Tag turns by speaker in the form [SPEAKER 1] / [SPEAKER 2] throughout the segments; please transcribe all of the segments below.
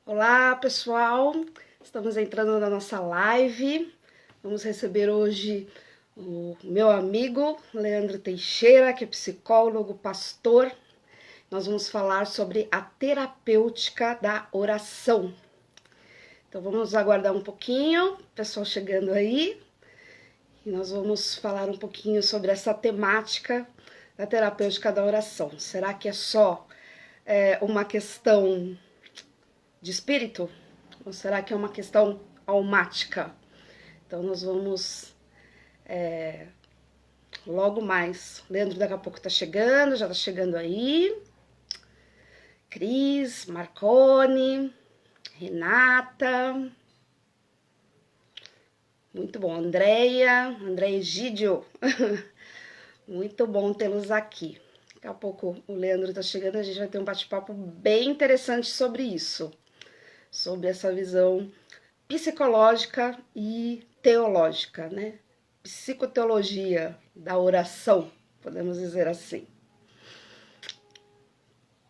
[SPEAKER 1] Olá, pessoal. Estamos entrando na nossa live. Vamos receber hoje o meu amigo Leandro Teixeira, que é psicólogo, pastor. Nós vamos falar sobre a terapêutica da oração. Então vamos aguardar um pouquinho, pessoal chegando aí, e nós vamos falar um pouquinho sobre essa temática da terapêutica da oração. Será que é só uma questão de espírito? Ou será que é uma questão almática? Então nós vamos logo mais. Leandro daqui a pouco tá chegando, já tá chegando aí. Cris, Marcone, Renata. Muito bom. Andréia Egídio. Muito bom tê-los aqui. Daqui a pouco o Leandro tá chegando, a gente vai ter um bate-papo bem interessante sobre isso. Sobre essa visão psicológica e teológica, né? Psicoteologia da oração, podemos dizer assim.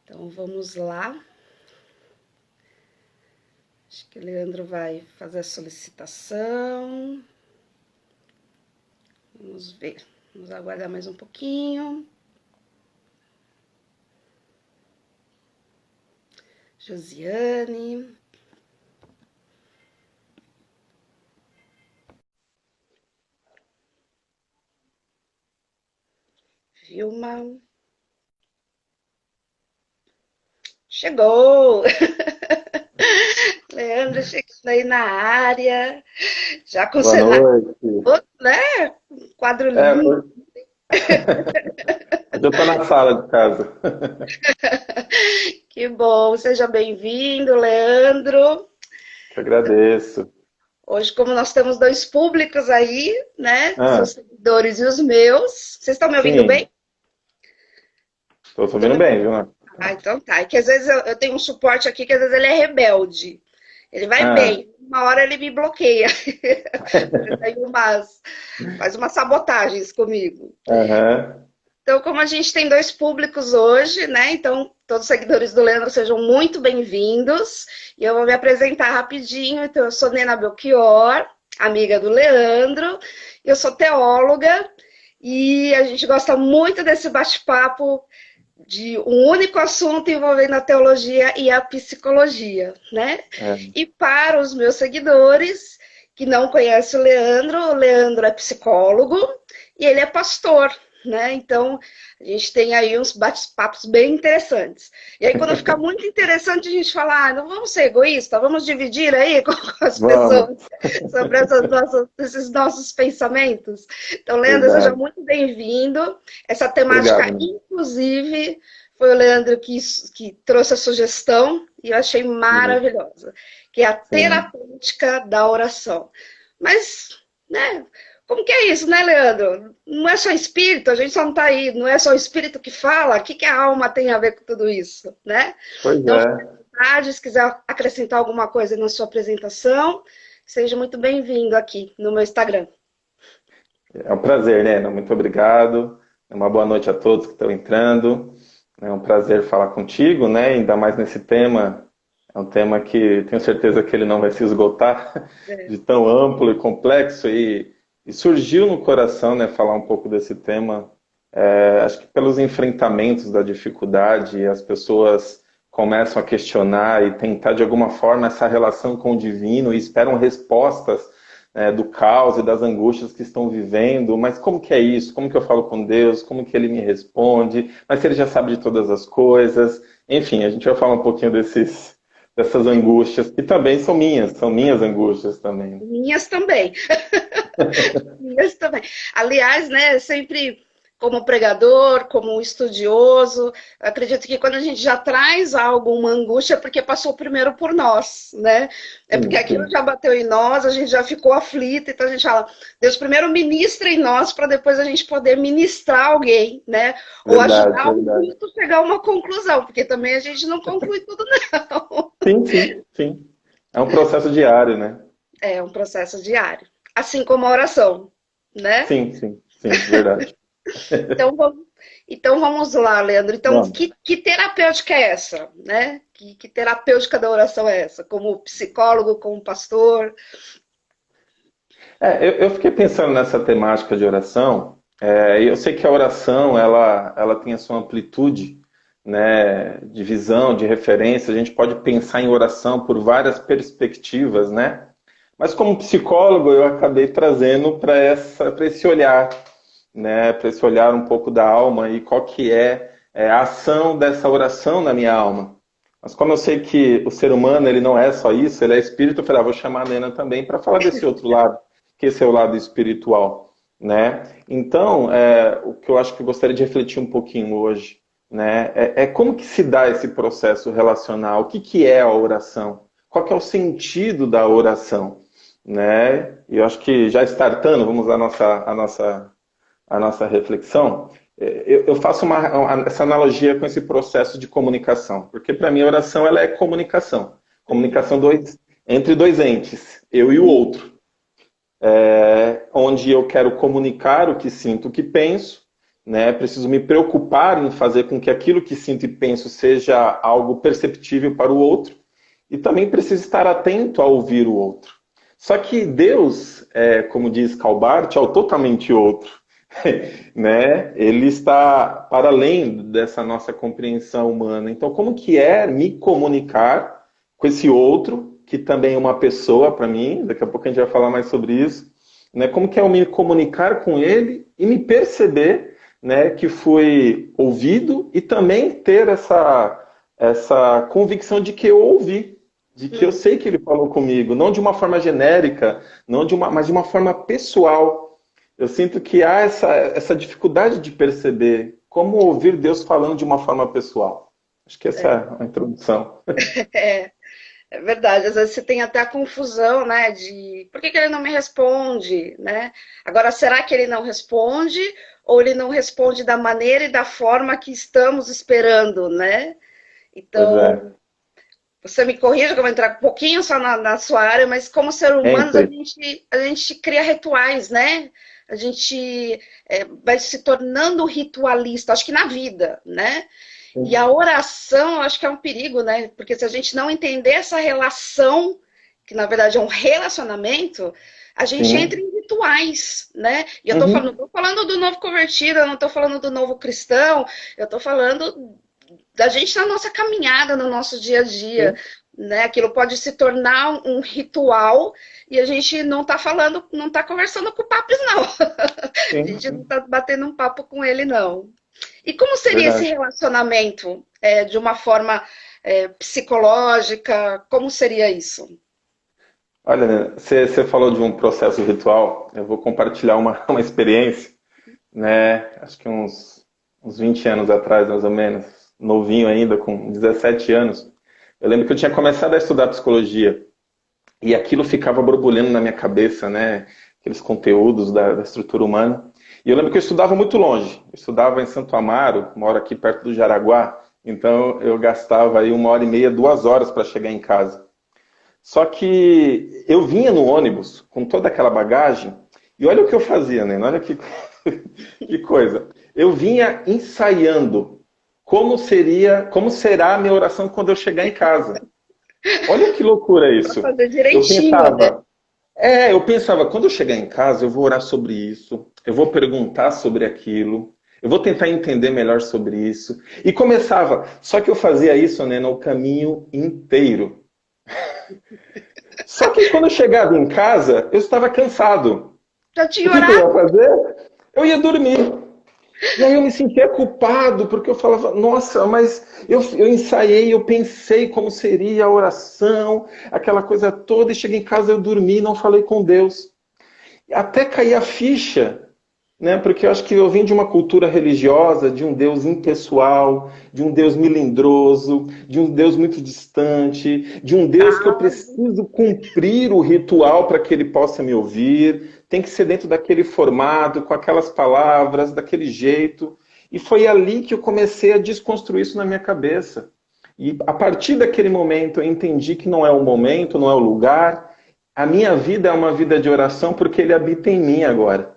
[SPEAKER 1] Então vamos lá. Acho que o Leandro vai fazer a solicitação. Vamos ver. Vamos aguardar mais um pouquinho. Josiane. Vilma. Chegou! Leandro chegando aí na área, já com o
[SPEAKER 2] Boa
[SPEAKER 1] cenário,
[SPEAKER 2] noite.
[SPEAKER 1] né? Quadro
[SPEAKER 2] É,
[SPEAKER 1] lindo.
[SPEAKER 2] hoje eu tô na sala de casa.
[SPEAKER 1] Que bom, seja bem-vindo, Leandro.
[SPEAKER 2] Que agradeço.
[SPEAKER 1] Hoje, como nós temos dois públicos aí, né?
[SPEAKER 2] Ah,
[SPEAKER 1] Seus seguidores e os meus. Vocês estão me ouvindo bem?
[SPEAKER 2] sim, tô
[SPEAKER 1] Estão me
[SPEAKER 2] ouvindo
[SPEAKER 1] ouvindo?
[SPEAKER 2] bem, viu?
[SPEAKER 1] Ah, então tá. É que às vezes eu tenho um suporte aqui que às vezes ele é rebelde. Ele vai
[SPEAKER 2] Ah,
[SPEAKER 1] bem, uma hora ele me bloqueia. Ele faz umas sabotagens comigo.
[SPEAKER 2] aham,
[SPEAKER 1] Então, como a gente tem dois públicos hoje, né? Então, todos os seguidores do Leandro sejam muito bem-vindos. E eu vou me apresentar rapidinho. Então, eu sou Nena Belchior, amiga do Leandro. Eu sou teóloga e a gente gosta muito desse bate-papo de um único assunto envolvendo a teologia e a psicologia, né?
[SPEAKER 2] é,
[SPEAKER 1] E para os meus seguidores que não conhecem o Leandro é psicólogo e ele é pastor, né? Então, a gente tem aí uns bate-papos bem interessantes. E aí, quando fica muito interessante, a gente fala, não vamos ser egoístas, vamos dividir aí com as pessoas
[SPEAKER 2] vamos,
[SPEAKER 1] sobre esses nossos pensamentos. Então, Leandro, seja
[SPEAKER 2] verdade.
[SPEAKER 1] muito bem-vindo. Essa temática,
[SPEAKER 2] Obrigado. Né?
[SPEAKER 1] inclusive, foi o Leandro que trouxe a sugestão e eu achei
[SPEAKER 2] Sim,
[SPEAKER 1] maravilhosa, que é a
[SPEAKER 2] sim.
[SPEAKER 1] terapêutica da oração. Mas, né, como que é isso, né, Leandro? Não é só espírito, a gente só não está aí, não é só o espírito que fala, o que, que a alma tem a ver com tudo isso, né?
[SPEAKER 2] Pois
[SPEAKER 1] Então, fique
[SPEAKER 2] é,
[SPEAKER 1] à vontade, se quiser acrescentar alguma coisa na sua apresentação, seja muito bem-vindo aqui no meu Instagram.
[SPEAKER 2] é um prazer, né? Muito obrigado. Uma boa noite a todos que estão entrando. É um prazer falar contigo, né? Ainda mais nesse tema. É um tema que tenho certeza que ele não vai se esgotar,
[SPEAKER 1] É.
[SPEAKER 2] de tão amplo e complexo, e surgiu no coração, né, falar um pouco desse tema. Acho que pelos enfrentamentos da dificuldade, as pessoas começam a questionar e tentar de alguma forma essa relação com o divino e esperam respostas, né, do caos e das angústias que estão vivendo. Mas como que é isso? Como que eu falo com Deus? Como que ele me responde? Mas se ele já sabe de todas as coisas? Enfim, a gente vai falar um pouquinho dessas angústias, que também são minhas angústias também.
[SPEAKER 1] Minhas também. Isso também. Aliás, né, sempre como pregador, como estudioso, acredito que quando a gente já traz algo, uma angústia, é porque passou primeiro por nós, né? É porque
[SPEAKER 2] Sim,
[SPEAKER 1] aquilo
[SPEAKER 2] sim.
[SPEAKER 1] já bateu em nós, a gente já ficou aflito, então a gente fala, Deus primeiro ministra em nós para depois a gente poder ministrar alguém, né? Ou
[SPEAKER 2] Verdade,
[SPEAKER 1] ajudar o
[SPEAKER 2] verdade.
[SPEAKER 1] culto a chegar a uma conclusão, porque também a gente não conclui tudo, não.
[SPEAKER 2] Sim, sim, sim. É um processo diário, né?
[SPEAKER 1] É um processo diário. Assim como a oração, né?
[SPEAKER 2] Sim, sim, sim, verdade.
[SPEAKER 1] Então, vamos. Então vamos lá, Leandro. Então,
[SPEAKER 2] Vamos.
[SPEAKER 1] que terapêutica é essa, né? Que terapêutica da oração é essa? Como psicólogo, como pastor?
[SPEAKER 2] Eu fiquei pensando nessa temática de oração. E eu sei que a oração ela tem a sua amplitude, né, de visão, de referência. A gente pode pensar em oração por várias perspectivas, né? Mas como psicólogo, eu acabei trazendo para esse olhar, né, para esse olhar um pouco da alma e qual que é a ação dessa oração na minha alma. Mas como eu sei que o ser humano ele não é só isso, ele é espírito, eu falei, vou chamar a Nena também para falar desse outro lado, que esse é o lado espiritual, né? Então, o que eu acho que eu gostaria de refletir um pouquinho hoje, né, como que se dá esse processo relacional, o que que é a oração, qual que é o sentido da oração, né? E eu acho que já startando, vamos à nossa reflexão, eu faço essa analogia com esse processo de comunicação, porque para mim a oração ela é comunicação, comunicação entre dois entes, eu e o outro, onde eu quero comunicar o que sinto, o que penso, né? Preciso me preocupar em fazer com que aquilo que sinto e penso seja algo perceptível para o outro, e também preciso estar atento a ouvir o outro. Só que Deus, como diz Calbart, é o totalmente outro. Né? Ele está para além dessa nossa compreensão humana. Então, como que é me comunicar com esse outro, que também é uma pessoa para mim, daqui a pouco a gente vai falar mais sobre isso, né? Como que é eu me comunicar com ele e me perceber, né, que fui ouvido e também ter essa convicção de que eu ouvi, de que eu sei que ele falou comigo, não de uma forma genérica, mas de uma forma pessoal. Eu sinto que há essa dificuldade de perceber como ouvir Deus falando de uma forma pessoal. Acho que essa é a introdução.
[SPEAKER 1] É, é verdade. Às vezes você tem até a confusão, né? De por que ele não me responde, né? Agora, será que ele não responde ou ele não responde da maneira e da forma que estamos esperando, né?
[SPEAKER 2] Pois
[SPEAKER 1] Então,
[SPEAKER 2] é.
[SPEAKER 1] você me corrija, que eu vou entrar um pouquinho só na sua área, mas como ser humanos,
[SPEAKER 2] Entra.
[SPEAKER 1] a gente cria rituais, né? A gente vai se tornando ritualista, acho que na vida, né? E a oração, acho que é um perigo, né? Porque se a gente não entender essa relação, que na verdade é um relacionamento, a gente entra
[SPEAKER 2] Sim.
[SPEAKER 1] em rituais, né? E eu
[SPEAKER 2] Uhum.
[SPEAKER 1] tô falando do novo convertido, eu não tô falando do novo cristão, eu tô falando da gente na nossa caminhada, no nosso dia a dia,
[SPEAKER 2] Sim.
[SPEAKER 1] né? Aquilo pode se tornar um ritual e a gente não tá falando, não tá conversando com o papo, não. A gente não
[SPEAKER 2] Sim.
[SPEAKER 1] tá batendo um papo com ele, não. E como seria esse
[SPEAKER 2] Verdade.
[SPEAKER 1] relacionamento de uma forma psicológica? Como seria isso?
[SPEAKER 2] Olha, né, você falou de um processo ritual. Eu vou compartilhar uma experiência, né? Acho que uns 20 anos atrás, mais ou menos, novinho ainda, com 17 anos. Eu lembro que eu tinha começado a estudar psicologia. E aquilo ficava borbulhando na minha cabeça, né? Aqueles conteúdos da estrutura humana. E eu lembro que eu estudava muito longe. Eu estudava em Santo Amaro, moro aqui perto do Jaraguá. Então eu gastava aí 1h30, 2 horas para chegar em casa. Só que eu vinha no ônibus com toda aquela bagagem. E olha o que eu fazia, né? Olha que, que coisa. Eu vinha ensaiando como será a minha oração quando eu chegar em casa. Olha que loucura
[SPEAKER 1] Para
[SPEAKER 2] isso.
[SPEAKER 1] fazer
[SPEAKER 2] Eu
[SPEAKER 1] direitinho, né?
[SPEAKER 2] pensava, eu pensava, quando eu chegar em casa, eu vou orar sobre isso, eu vou perguntar sobre aquilo, eu vou tentar entender melhor sobre isso. E começava, só que eu fazia isso, né, no caminho inteiro. Só que quando eu chegava em casa, eu estava cansado.
[SPEAKER 1] Já
[SPEAKER 2] O
[SPEAKER 1] tinha
[SPEAKER 2] que que eu
[SPEAKER 1] orado?
[SPEAKER 2] ia fazer? Eu ia dormir. E aí eu me sentia culpado, porque eu falava, nossa, mas eu ensaiei, eu pensei como seria a oração, aquela coisa toda, e cheguei em casa, eu dormi, não falei com Deus. Até cair a ficha, né? Porque eu acho que eu vim de uma cultura religiosa, de um Deus impessoal, de um Deus melindroso, de um Deus muito distante, de um Deus que eu
[SPEAKER 1] Ah,
[SPEAKER 2] preciso cumprir o ritual para que ele possa me ouvir, tem que ser dentro daquele formato, com aquelas palavras, daquele jeito. E foi ali que eu comecei a desconstruir isso na minha cabeça. E a partir daquele momento eu entendi que não é o momento, não é o lugar. A minha vida é uma vida de oração porque ele habita em mim agora.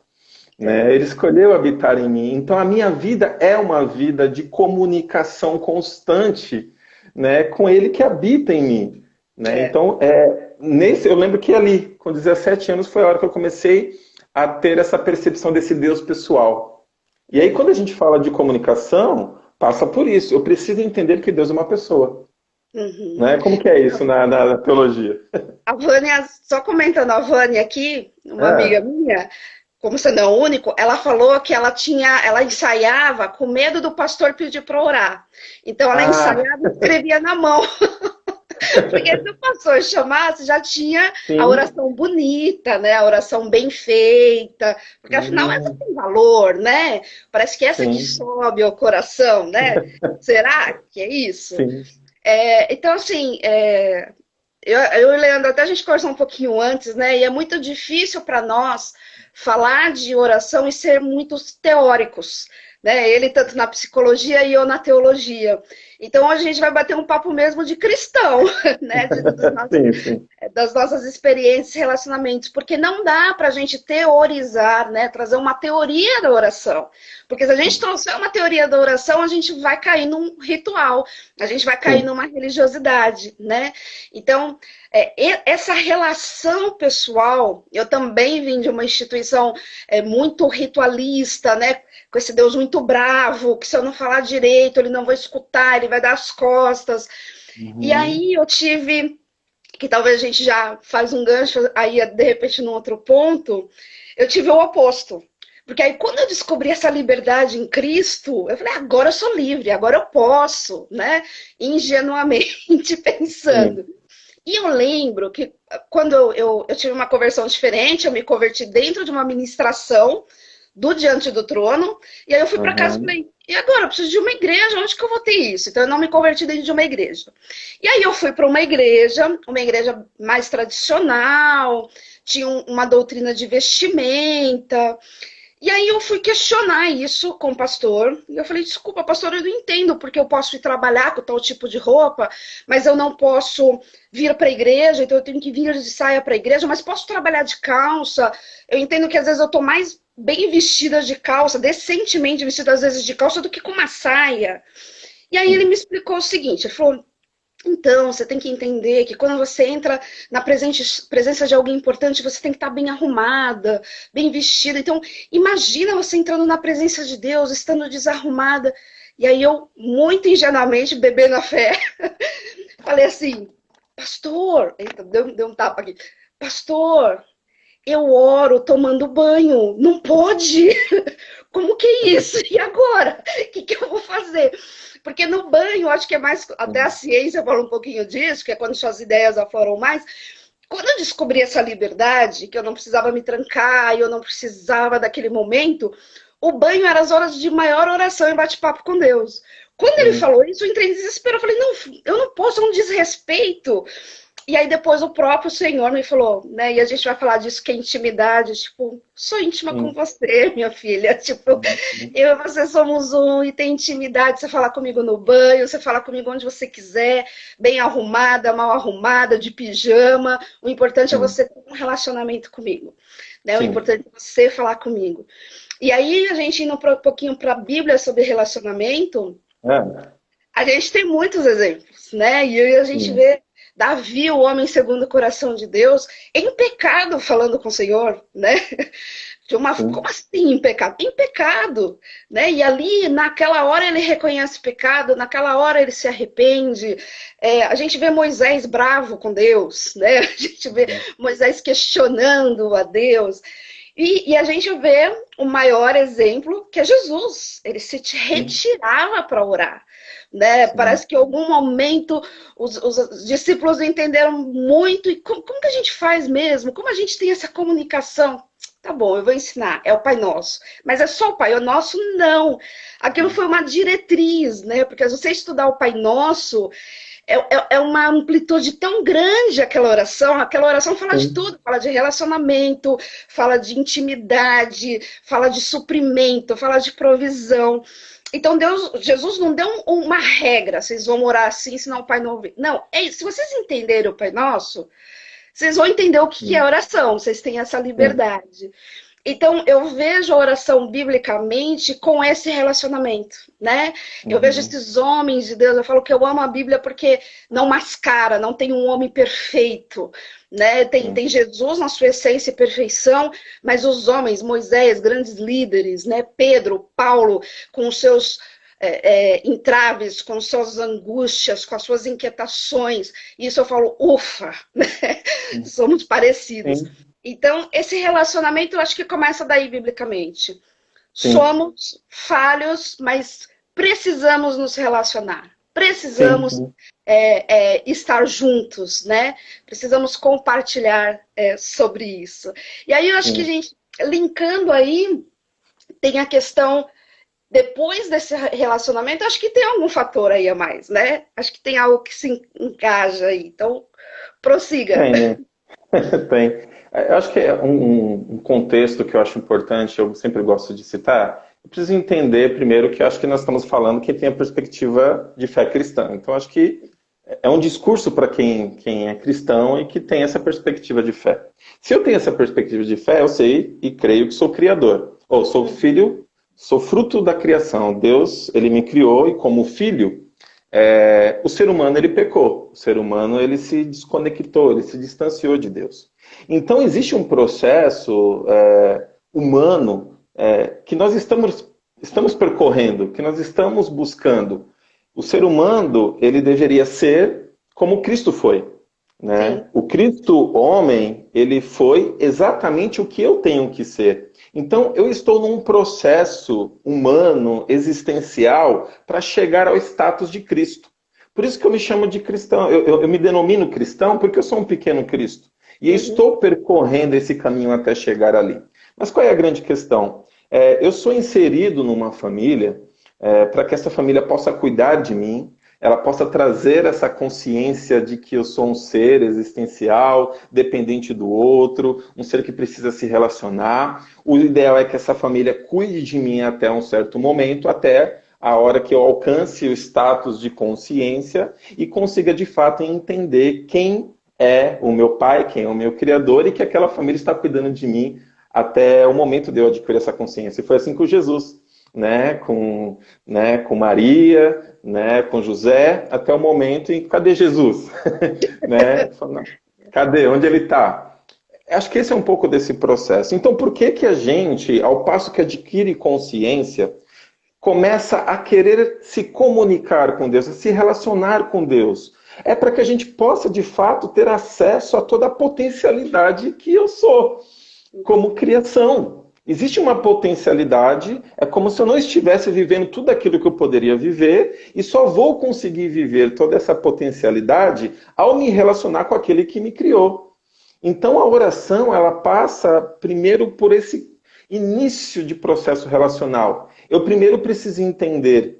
[SPEAKER 2] né? Ele escolheu habitar em mim. Então a minha vida é uma vida de comunicação constante, né, com Ele que habita em mim, né?
[SPEAKER 1] É.
[SPEAKER 2] Então eu lembro que ali, com 17 anos, foi a hora que eu comecei a ter essa percepção desse Deus pessoal. E aí quando a gente fala de comunicação, passa por isso. Eu preciso entender que Deus é uma pessoa,
[SPEAKER 1] Uhum.
[SPEAKER 2] né? Como que é isso na teologia?
[SPEAKER 1] A Vânia, só comentando a Vânia aqui, uma amiga
[SPEAKER 2] É.
[SPEAKER 1] minha, como você não é o único, ela falou que ela ensaiava com medo do pastor pedir para orar. Então ela
[SPEAKER 2] Ah,
[SPEAKER 1] ensaiava e escrevia na mão. Porque se o pastor chamasse, já tinha a
[SPEAKER 2] sim.
[SPEAKER 1] oração bonita, né? A oração bem feita, porque afinal essa
[SPEAKER 2] Hum,
[SPEAKER 1] tem valor, né? Parece que essa que
[SPEAKER 2] sim,
[SPEAKER 1] sobe ao coração, né? Será que é isso?
[SPEAKER 2] sim,
[SPEAKER 1] Então, assim, eu e o Leandro, até a gente conversou um pouquinho antes, né? E é muito difícil para nós falar de oração e ser muitos teóricos, né? Ele tanto na psicologia e eu na teologia. Então a gente vai bater um papo mesmo de cristão, né?
[SPEAKER 2] sim, sim,
[SPEAKER 1] Das nossas experiências e relacionamentos, porque não dá para a gente teorizar, né? Trazer uma teoria da oração. Porque se a gente trouxer uma teoria da oração, a gente vai cair num ritual, a gente vai cair
[SPEAKER 2] sim,
[SPEAKER 1] numa religiosidade, né? Então, essa relação pessoal, eu também vim de uma instituição muito ritualista, né? Com esse Deus muito bravo, que se eu não falar direito, ele não vai escutar, ele vai dar as costas. E
[SPEAKER 2] uhum,
[SPEAKER 1] aí eu tive que talvez a gente já faz um gancho aí, de repente, num outro ponto, eu tive o oposto. Porque aí, quando eu descobri essa liberdade em Cristo, eu falei, agora eu sou livre, agora eu posso, né? Ingenuamente pensando.
[SPEAKER 2] sim,
[SPEAKER 1] E eu lembro que quando eu tive uma conversão diferente, eu me converti dentro de uma ministração do Diante do Trono, e aí eu fui para casa e
[SPEAKER 2] uhum,
[SPEAKER 1] falei, e agora? Eu preciso de uma igreja, onde que eu vou ter isso? Então eu não me converti dentro de uma igreja. E aí eu fui para uma igreja mais tradicional, tinha uma doutrina de vestimenta, e aí eu fui questionar isso com o pastor. E eu falei, desculpa, pastor, eu não entendo porque eu posso ir trabalhar com tal tipo de roupa, mas eu não posso vir para a igreja, então eu tenho que vir de saia para a igreja, mas posso trabalhar de calça. Eu entendo que às vezes eu estou mais bem vestida de calça, decentemente vestida às vezes de calça, do que com uma saia. E aí ele
[SPEAKER 2] sim,
[SPEAKER 1] me explicou o seguinte, ele falou, então, você tem que entender que quando você entra na presença de alguém importante, você tem que estar bem arrumada, bem vestida. Então, imagina você entrando na presença de Deus, estando desarrumada. E aí eu, muito ingenuamente, bebendo a fé, falei assim, pastor, eita, deu um tapa aqui, pastor, eu oro tomando banho, não pode? Como que é isso? E agora? O que eu vou fazer? Porque no banho, acho que é mais. Até a
[SPEAKER 2] sim,
[SPEAKER 1] ciência fala um pouquinho disso, que é quando suas ideias afloram mais. Quando eu descobri essa liberdade, que eu não precisava me trancar, eu não precisava daquele momento, o banho era as horas de maior oração e bate-papo com Deus. Quando ele
[SPEAKER 2] sim,
[SPEAKER 1] falou isso, eu entrei em desespero. Eu falei, não, eu não posso, é um desrespeito. E aí depois o próprio Senhor me falou, né? E a gente vai falar disso que é intimidade, tipo, sou íntima com
[SPEAKER 2] sim,
[SPEAKER 1] você, minha filha. Tipo,
[SPEAKER 2] uhum,
[SPEAKER 1] eu e você somos um e tem intimidade. Você fala comigo no banho, você fala comigo onde você quiser, bem arrumada, mal arrumada, de pijama. O importante é
[SPEAKER 2] sim,
[SPEAKER 1] você ter um relacionamento comigo, né? O
[SPEAKER 2] sim,
[SPEAKER 1] importante é você falar comigo. E aí a gente indo um pouquinho para a Bíblia sobre relacionamento,
[SPEAKER 2] é,
[SPEAKER 1] a gente tem muitos exemplos, né? E aí a gente
[SPEAKER 2] sim,
[SPEAKER 1] vê Davi, o homem segundo o coração de Deus, em pecado falando com o Senhor, né? Como
[SPEAKER 2] sim,
[SPEAKER 1] assim em pecado? Em pecado, né? E ali, naquela hora, ele reconhece pecado, naquela hora ele se arrepende. A gente vê Moisés bravo com Deus, né? A gente vê
[SPEAKER 2] uhum,
[SPEAKER 1] Moisés questionando a Deus. E a gente vê o maior exemplo, que é Jesus. Ele se
[SPEAKER 2] sim,
[SPEAKER 1] retirava para orar. Né?
[SPEAKER 2] sim,
[SPEAKER 1] Parece que em algum momento os discípulos entenderam muito. E como que a gente faz mesmo? Como a gente tem essa comunicação? Tá bom, eu vou ensinar. É o Pai Nosso. Mas é só o Pai Nosso? Não. Aquilo foi uma diretriz, né? Porque se você estudar o Pai Nosso, é uma amplitude tão grande aquela oração fala de
[SPEAKER 2] sim,
[SPEAKER 1] tudo, fala de relacionamento, fala de intimidade, fala de suprimento, fala de provisão. Então Jesus não deu uma regra, vocês vão orar assim, senão o Pai não ouve. Não, é isso. Se vocês entenderem o Pai Nosso, vocês vão entender o que é
[SPEAKER 2] sim,
[SPEAKER 1] oração, vocês têm essa
[SPEAKER 2] sim,
[SPEAKER 1] liberdade. Então, eu vejo a oração biblicamente com esse relacionamento, né? Eu vejo
[SPEAKER 2] Uhum,
[SPEAKER 1] esses homens de Deus, eu falo que eu amo a Bíblia porque não mascara, não tem um homem perfeito, né?
[SPEAKER 2] sim,
[SPEAKER 1] Tem Jesus na sua essência e perfeição, mas os homens, Moisés, grandes líderes, né? Pedro, Paulo, com os seus entraves, com suas angústias, com as suas inquietações, isso eu falo, ufa, né? Somos parecidos.
[SPEAKER 2] sim,
[SPEAKER 1] Então, esse relacionamento eu acho que começa daí biblicamente.
[SPEAKER 2] sim,
[SPEAKER 1] Somos falhos, mas precisamos nos relacionar.
[SPEAKER 2] sim,
[SPEAKER 1] Precisamos
[SPEAKER 2] sim,
[SPEAKER 1] estar juntos, né? Precisamos compartilhar sobre isso. E aí eu acho que a
[SPEAKER 2] sim.
[SPEAKER 1] gente, linkando aí, tem a questão, depois desse relacionamento, acho que tem algum fator aí a mais, né? Acho que tem algo que se engaja aí. Então, prossiga.
[SPEAKER 2] Tem, né? Tem. Eu acho que é um contexto que eu acho importante, eu sempre gosto de citar. Eu preciso entender primeiro que eu acho que nós estamos falando quem tem a perspectiva de fé cristã. Então, acho que é um discurso para quem é cristão e que tem essa perspectiva de fé. Se eu tenho essa perspectiva de fé, eu sei e creio que sou criador. Ou sou filho, sou fruto da criação. Deus, ele me criou e como filho, o ser humano ele pecou, o ser humano ele se desconectou, ele se distanciou de Deus. Então existe um processo humano que nós estamos percorrendo, que nós estamos buscando. O ser humano ele deveria ser como Cristo foi, né?
[SPEAKER 1] Sim.
[SPEAKER 2] O Cristo homem ele foi exatamente o que eu tenho que ser. Então, eu estou num processo humano, existencial, para chegar ao status de Cristo. Por isso que eu me chamo de cristão. Eu me denomino cristão porque eu sou um pequeno Cristo. E eu
[SPEAKER 1] Uhum.
[SPEAKER 2] estou percorrendo esse caminho até chegar ali. Mas qual é a grande questão? Eu sou inserido numa família para que essa família possa cuidar de mim, ela possa trazer essa consciência de que eu sou um ser existencial, dependente do outro, um ser que precisa se relacionar. O ideal é que essa família cuide de mim até um certo momento, até a hora que eu alcance o status de consciência e consiga de fato entender quem é o meu pai, quem é o meu criador e que aquela família está cuidando de mim até o momento de eu adquirir essa consciência. E foi assim com Jesus, com Maria, né, com José, até o momento em cadê Jesus? Né? Cadê? Onde ele está? Acho que esse é um pouco desse processo. Então, por que que a gente, ao passo que adquire consciência, começa a querer se comunicar com Deus, a se relacionar com Deus? É para que a gente possa, de fato, ter acesso a toda a potencialidade que eu sou como criação. Existe uma potencialidade, é como se eu não estivesse vivendo tudo aquilo que eu poderia viver e só vou conseguir viver toda essa potencialidade ao me relacionar com aquele que me criou. Então a oração, ela passa primeiro por esse início de processo relacional. Eu primeiro preciso entender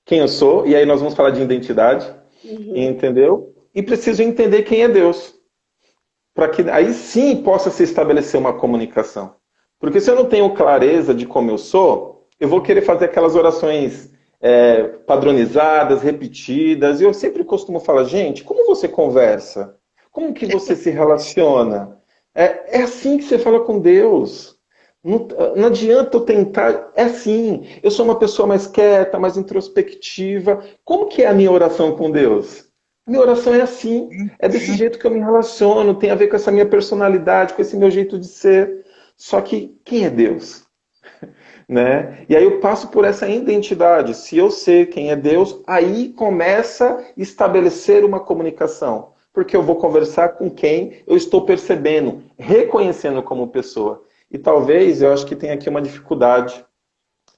[SPEAKER 2] quem eu sou, e aí nós vamos falar de identidade,
[SPEAKER 1] Uhum.
[SPEAKER 2] entendeu? E preciso entender quem é Deus para que aí sim possa se estabelecer uma comunicação. Porque se eu não tenho clareza de como eu sou, eu vou querer fazer aquelas orações padronizadas, repetidas, e eu sempre costumo falar, gente, como você conversa? Como que você se relaciona? É assim que você fala com Deus. Não, não adianta eu tentar. É assim. Eu sou uma pessoa mais quieta, mais introspectiva. Como que é a minha oração com Deus? Minha oração é assim, é desse jeito que eu me relaciono, tem a ver com essa minha personalidade, com esse meu jeito de ser. Só que quem é Deus? Né? E aí eu passo por essa identidade. Se eu sei quem é Deus, aí começa a estabelecer uma comunicação. Porque eu vou conversar com quem eu estou percebendo, reconhecendo como pessoa. E talvez eu acho que tenha aqui uma dificuldade.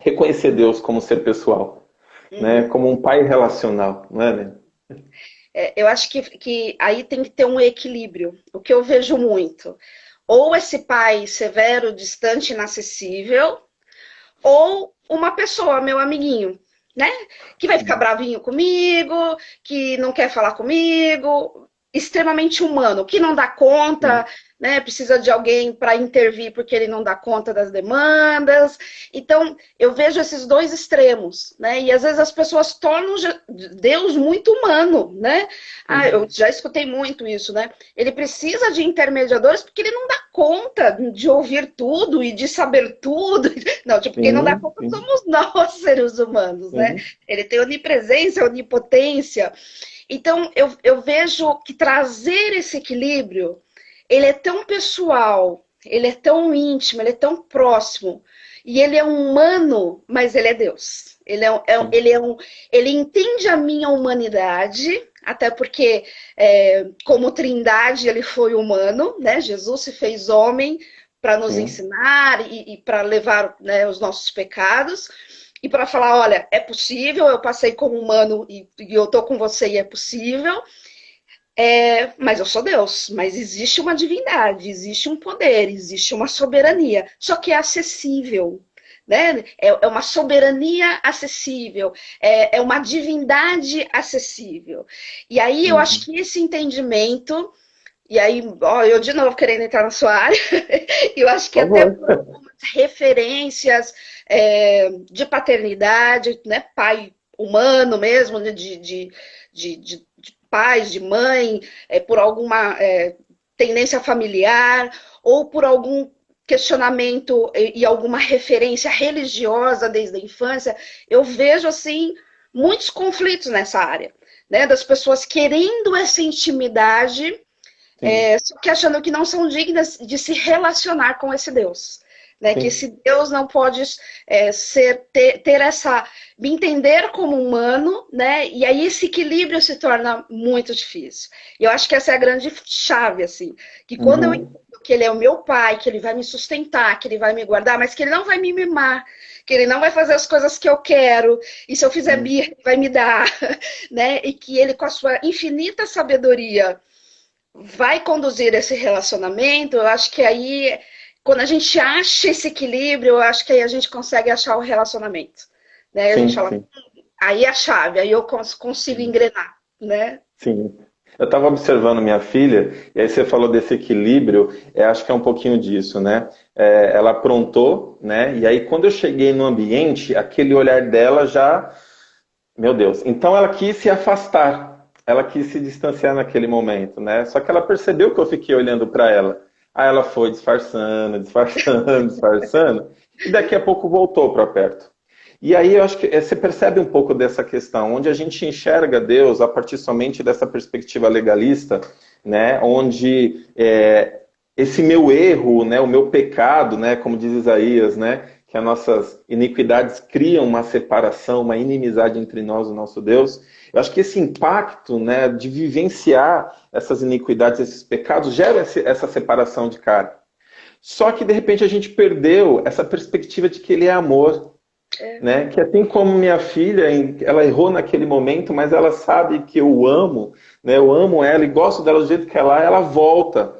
[SPEAKER 2] Reconhecer Deus como ser pessoal, né?
[SPEAKER 1] Uhum.
[SPEAKER 2] Como um pai relacional, não é, né?
[SPEAKER 1] Eu acho que aí tem que ter um equilíbrio. O que eu vejo muito. Ou esse pai severo, distante, inacessível, ou uma pessoa, meu amiguinho, né? Que vai ficar bravinho comigo, que não quer falar comigo, extremamente humano, que não dá conta, né? Precisa de alguém para intervir porque ele não dá conta das demandas. Então, eu vejo esses dois extremos, né? E às vezes as pessoas tornam Deus muito humano, né? Ah, eu
[SPEAKER 2] Uhum.
[SPEAKER 1] já escutei muito isso, né? Ele precisa de intermediadores porque ele não dá conta de ouvir tudo e de saber tudo. Não, tipo, quem não dá
[SPEAKER 2] Sim,
[SPEAKER 1] conta
[SPEAKER 2] sim,
[SPEAKER 1] somos nós, seres humanos, né?
[SPEAKER 2] sim,
[SPEAKER 1] Ele tem onipresença, onipotência. Então, eu vejo que trazer esse equilíbrio, ele é tão pessoal, ele é tão íntimo, ele é tão próximo, e ele é humano, mas ele é Deus.
[SPEAKER 2] sim.
[SPEAKER 1] Ele entende a minha humanidade, até porque, como trindade, ele foi humano, né? Jesus se fez homem para nos
[SPEAKER 2] Sim.
[SPEAKER 1] ensinar e para levar, né, os nossos pecados, e para falar, olha, é possível, eu passei como humano e eu estou com você e é possível, mas eu sou Deus, mas existe uma divindade, existe um poder, existe uma soberania, só que é acessível. Né? É uma soberania acessível, é uma divindade acessível. E aí eu acho
[SPEAKER 2] Uhum.
[SPEAKER 1] que esse entendimento, e aí, ó, eu de novo querendo entrar na sua área, eu acho que
[SPEAKER 2] Por
[SPEAKER 1] até
[SPEAKER 2] favor.
[SPEAKER 1] por algumas referências de paternidade, né? Pai humano mesmo, né? De pais, de mãe, por alguma tendência familiar, ou por algum questionamento e alguma referência religiosa desde a infância, eu vejo assim muitos conflitos nessa área, né? Das pessoas querendo essa intimidade,
[SPEAKER 2] Sim,
[SPEAKER 1] só que achando que não são dignas de se relacionar com esse Deus. Né, que
[SPEAKER 2] sim,
[SPEAKER 1] esse Deus não pode ter essa. Me entender como humano, né? E aí esse equilíbrio se torna muito difícil. E eu acho que essa é a grande chave, assim. Que quando eu
[SPEAKER 2] uhum,
[SPEAKER 1] entendo que ele é o meu pai, que ele vai me sustentar, que ele vai me guardar, mas que ele não vai me mimar, que ele não vai fazer as coisas que eu quero, e se eu fizer
[SPEAKER 2] sim,
[SPEAKER 1] birra, ele vai me dar, né? E que ele, com a sua infinita sabedoria, vai conduzir esse relacionamento, eu acho que aí, quando a gente acha esse equilíbrio, eu acho que aí a gente consegue achar o relacionamento. Né? A gente
[SPEAKER 2] sim,
[SPEAKER 1] fala,
[SPEAKER 2] sim.
[SPEAKER 1] aí é a chave, aí eu consigo engrenar, né?
[SPEAKER 2] Sim. Eu estava observando minha filha, e aí você falou desse equilíbrio, acho que é um pouquinho disso, né? Ela aprontou, né? E aí quando eu cheguei no ambiente, aquele olhar dela já, meu Deus. Então ela quis se afastar, ela quis se distanciar naquele momento, né? Só que ela percebeu que eu fiquei olhando para ela. Aí ela foi disfarçando, disfarçando, disfarçando, e daqui a pouco voltou para perto. E aí eu acho que você percebe um pouco dessa questão, onde a gente enxerga Deus a partir somente dessa perspectiva legalista, né, onde esse meu erro, né, o meu pecado, né, como diz Isaías, né, que as nossas iniquidades criam uma separação, uma inimizade entre nós e o nosso Deus. Eu acho que esse impacto, né, de vivenciar essas iniquidades, esses pecados, gera essa separação de cara. Só que de repente a gente perdeu essa perspectiva de que ele é amor,
[SPEAKER 1] É,
[SPEAKER 2] né? Que assim como minha filha, ela errou naquele momento, mas ela sabe que eu amo, né? Eu amo ela e gosto dela do jeito que ela volta.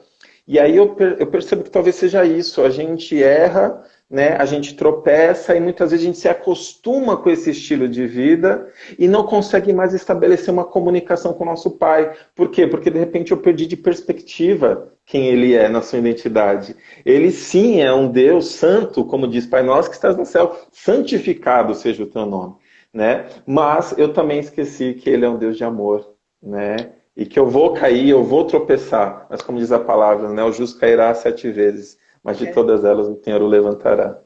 [SPEAKER 2] E aí eu percebo que talvez seja isso, a gente erra, né? A gente tropeça e muitas vezes a gente se acostuma com esse estilo de vida e não consegue mais estabelecer uma comunicação com o nosso pai. Por quê? Porque de repente eu perdi de perspectiva quem ele é na sua identidade. Ele sim é um Deus santo, como diz Pai Nosso que estás no céu, santificado seja o teu nome, né? Mas eu também esqueci que ele é um Deus de amor, né? E que eu vou cair, eu vou tropeçar, mas como diz a palavra, né? O justo cairá 7 vezes, mas de
[SPEAKER 1] é.
[SPEAKER 2] todas elas o Senhor o levantará.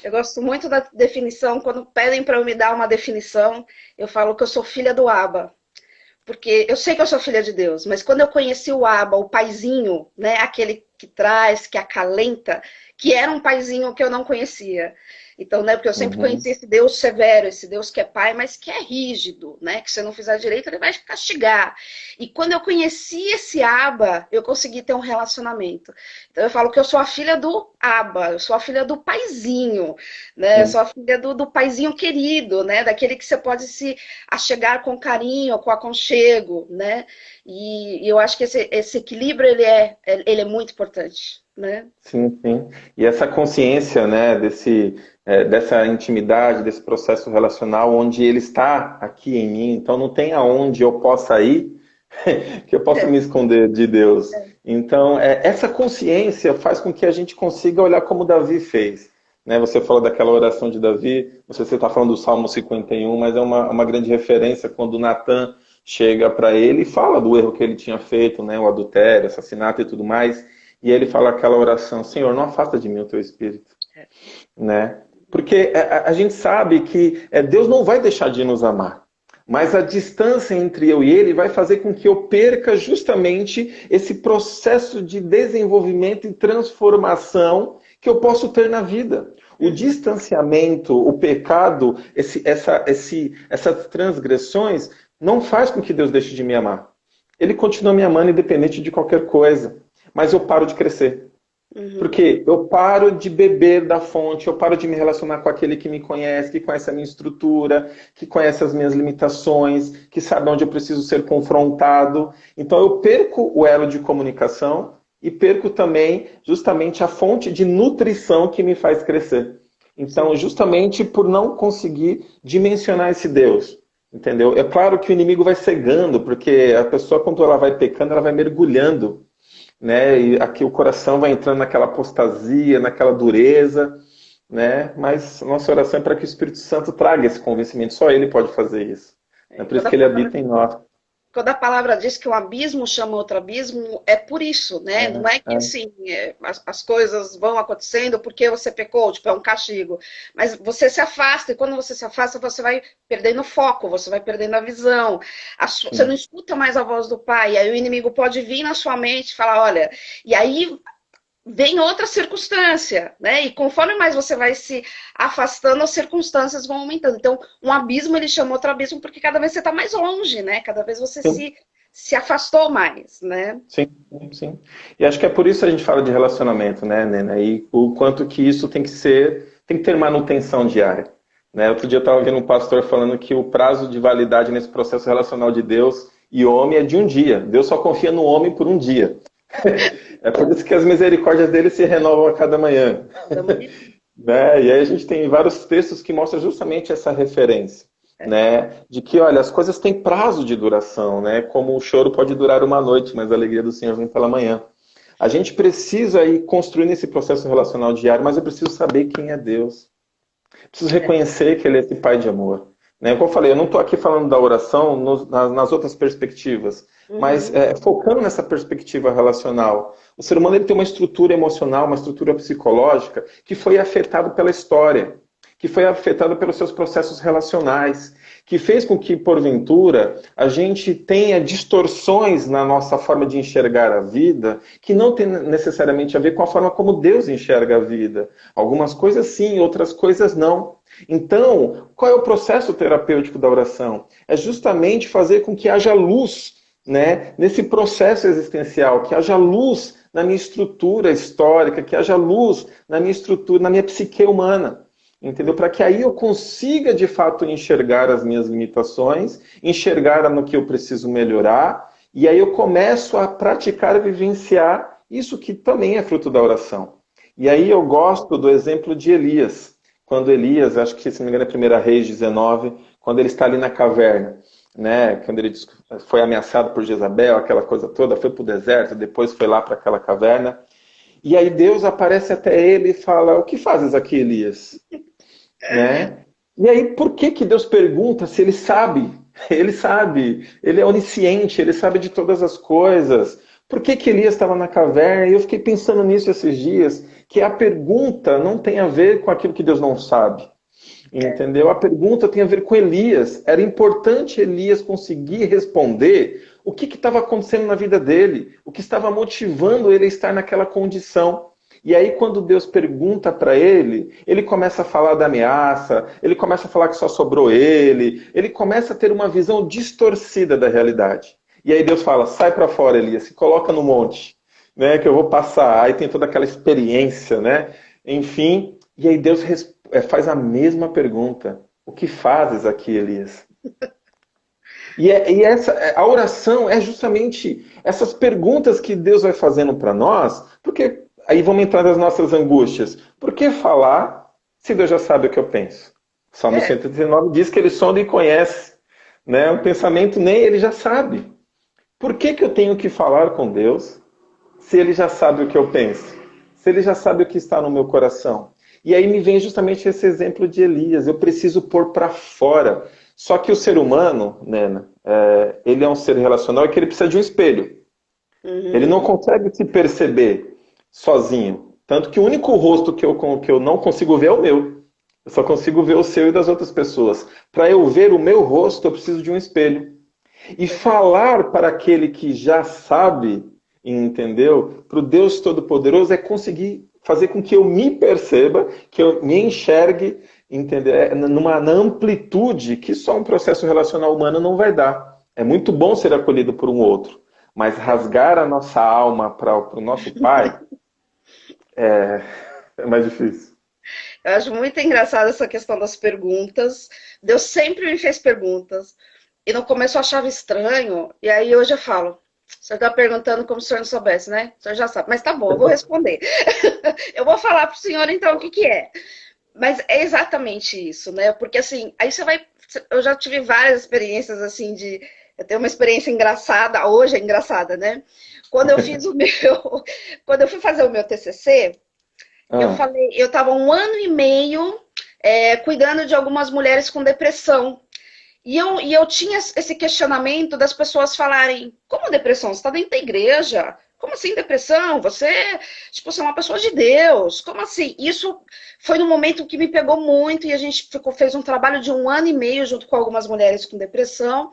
[SPEAKER 1] Eu gosto muito da definição, quando pedem para eu me dar uma definição, eu falo que eu sou filha do Abba. Porque eu sei que eu sou filha de Deus, mas quando eu conheci o Abba, o paizinho, né, aquele que traz, que acalenta, que era um paizinho que eu não conhecia. Então, né, porque eu sempre
[SPEAKER 2] Uhum.
[SPEAKER 1] conheci esse Deus severo, esse Deus que é pai, mas que é rígido, né, que se eu não fizer direito ele vai te castigar. E quando eu conheci esse Abba, eu consegui ter um relacionamento. Então eu falo que eu sou a filha do Abba, eu sou a filha do paizinho, né, eu sou
[SPEAKER 2] Sim,
[SPEAKER 1] a filha do paizinho querido, né, daquele que você pode se a chegar com carinho, com aconchego, né? E eu acho que esse equilíbrio ele é muito importante, né?
[SPEAKER 2] sim, sim. E essa consciência, né, dessa intimidade, desse processo relacional, onde ele está aqui em mim, então não tem aonde eu possa ir que eu possa me esconder de Deus. Então, essa consciência faz com que a gente consiga olhar como Davi fez. Né? Você falou daquela oração de Davi, não sei se você está falando do Salmo 51, mas é uma grande referência quando Natan chega para ele e fala do erro que ele tinha feito, né? O adultério, assassinato e tudo mais. E ele fala aquela oração: Senhor, não afasta de mim o teu espírito. Né? Porque a gente sabe que Deus não vai deixar de nos amar. Mas a distância entre eu e ele vai fazer com que eu perca justamente esse processo de desenvolvimento e transformação que eu posso ter na vida. O distanciamento, o pecado, essas transgressões, não faz com que Deus deixe de me amar. Ele continua me amando independente de qualquer coisa. Mas eu paro de crescer. Porque eu paro de beber da fonte, eu paro de me relacionar com aquele que me conhece, que conhece a minha estrutura, que conhece as minhas limitações, que sabe onde eu preciso ser confrontado. Então eu perco o elo de comunicação e perco também justamente a fonte de nutrição que me faz crescer. Então, justamente por não conseguir dimensionar esse Deus. Entendeu? É claro que o inimigo vai cegando, porque a pessoa, quando ela vai pecando, ela vai mergulhando. Né? E aqui o coração vai entrando naquela apostasia, naquela dureza, né? Mas a nossa oração é para que o Espírito Santo traga esse convencimento. Só Ele pode fazer isso. É por isso que Ele habita em nós.
[SPEAKER 1] Quando a palavra diz que um abismo chama outro abismo, é por isso, né? Não é que assim, as coisas vão acontecendo porque você pecou, tipo, é um castigo. Mas você se afasta, e quando você se afasta, você vai perdendo foco, você vai perdendo a visão. Você não escuta mais a voz do pai, e aí o inimigo pode vir na sua mente e falar, olha, e aí vem outra circunstância, né? E conforme mais você vai se afastando, as circunstâncias vão aumentando. Então, um abismo, ele chama outro abismo, porque cada vez você está mais longe, né? Cada vez você se afastou mais, né?
[SPEAKER 2] Sim, sim. E acho que é por isso que a gente fala de relacionamento, né, Nena? E o quanto que isso tem que ter manutenção diária. Né? Outro dia eu estava ouvindo um pastor falando que o prazo de validade nesse processo relacional de Deus e homem é de um dia. Deus só confia no homem por um dia. É por isso que as misericórdias dele se renovam a cada manhã. Né? E aí a gente tem vários textos que mostram justamente essa referência. Né? De que, olha, as coisas têm prazo de duração, né? Como o choro pode durar uma noite, mas a alegria do Senhor vem pela manhã. A gente precisa ir construindo esse processo relacional diário, mas eu preciso saber quem é Deus. Preciso reconhecer que Ele é esse Pai de amor. Né? Como eu falei, eu não estou aqui falando da oração nas outras perspectivas, mas focando nessa perspectiva relacional. O ser humano ele tem uma estrutura emocional, uma estrutura psicológica que foi afetado pela história, que foi afetado pelos seus processos relacionais, que fez com que, porventura, a gente tenha distorções na nossa forma de enxergar a vida, que não tem necessariamente a ver com a forma como Deus enxerga a vida. Algumas coisas sim, outras coisas não. Então, qual é o processo terapêutico da oração? É justamente fazer com que haja luz, né, nesse processo existencial, que haja luz na minha estrutura histórica, que haja luz na minha estrutura, na minha psique humana. Entendeu? Para que aí eu consiga, de fato, enxergar as minhas limitações, enxergar no que eu preciso melhorar, e aí eu começo a praticar e vivenciar isso que também é fruto da oração. E aí eu gosto do exemplo de Elias. Quando Elias, acho que se não me engano é 1 Reis 19, quando ele está ali na caverna, né? Quando ele foi ameaçado por Jezabel, aquela coisa toda, foi para o deserto, depois foi lá para aquela caverna. E aí Deus aparece até ele e fala, o que fazes aqui, Elias? Né? E aí, por que Deus pergunta se ele sabe? Ele sabe, ele é onisciente, ele sabe de todas as coisas. Por que Elias estava na caverna? E eu fiquei pensando nisso esses dias, que a pergunta não tem a ver com aquilo que Deus não sabe. Entendeu? A pergunta tem a ver com Elias. Era importante Elias conseguir responder o que estava acontecendo na vida dele, o que estava motivando ele a estar naquela condição. E aí, quando Deus pergunta para ele, ele começa a falar da ameaça, ele começa a falar que só sobrou ele começa a ter uma visão distorcida da realidade. E aí Deus fala, sai para fora, Elias, se coloca no monte, né, que eu vou passar. Aí tem toda aquela experiência, né? Enfim, e aí Deus faz a mesma pergunta. O que fazes aqui, Elias? A oração é justamente essas perguntas que Deus vai fazendo para nós, porque aí vamos entrar nas nossas angústias. Por que falar se Deus já sabe o que eu penso? Salmo 119 diz que ele sonda e conhece. Né? O pensamento nem ele já sabe. Por que eu tenho que falar com Deus se ele já sabe o que eu penso? Se ele já sabe o que está no meu coração? E aí me vem justamente esse exemplo de Elias. Eu preciso pôr para fora. Só que o ser humano, Nena, ele é um ser relacional e que ele precisa de um espelho. Ele não consegue se perceber. sozinho. Tanto que o único rosto que eu não consigo ver é o meu. Eu só consigo ver o seu e das outras pessoas. Para eu ver o meu rosto, eu preciso de um espelho. E falar para aquele que já sabe e entendeu, para o Deus Todo-Poderoso, é conseguir fazer com que eu me perceba, que eu me enxergue, entender, numa amplitude que só um processo relacional humano não vai dar. É muito bom ser acolhido por um outro, mas rasgar a nossa alma para o nosso Pai é mais difícil.
[SPEAKER 1] Eu acho muito engraçada essa questão das perguntas. Deus sempre me fez perguntas. E no começo eu achava estranho. E aí hoje eu falo, o senhor está perguntando como se o senhor não soubesse, né? O senhor já sabe. Mas tá bom, eu vou responder. Eu vou falar para o senhor então o que que é. Mas é exatamente isso, né? Porque assim, aí você vai. Eu já tive várias experiências assim de. Eu tenho uma experiência engraçada, hoje é engraçada, né? Quando eu fiz o meu. Quando eu fui fazer o meu TCC, eu
[SPEAKER 2] Ah,
[SPEAKER 1] falei, eu estava 1 ano e meio cuidando de algumas mulheres com depressão. E eu tinha esse questionamento das pessoas falarem: como depressão? Você está dentro da igreja? Como assim depressão? Tipo, você é uma pessoa de Deus. Como assim? Isso foi no momento que me pegou muito e a gente fez um trabalho de 1 ano e meio junto com algumas mulheres com depressão.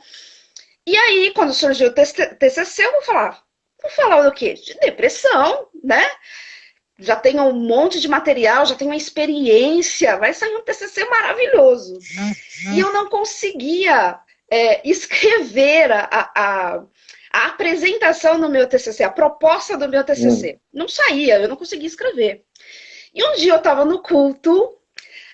[SPEAKER 1] E aí, quando surgiu o TCC, eu vou falar do quê? De depressão, né? Já tenho um monte de material, já tenho uma experiência, vai sair um TCC maravilhoso. E eu não conseguia escrever a apresentação do meu TCC, a proposta do meu
[SPEAKER 2] hum,
[SPEAKER 1] TCC. Não saía, eu não conseguia escrever. E um dia eu estava no culto,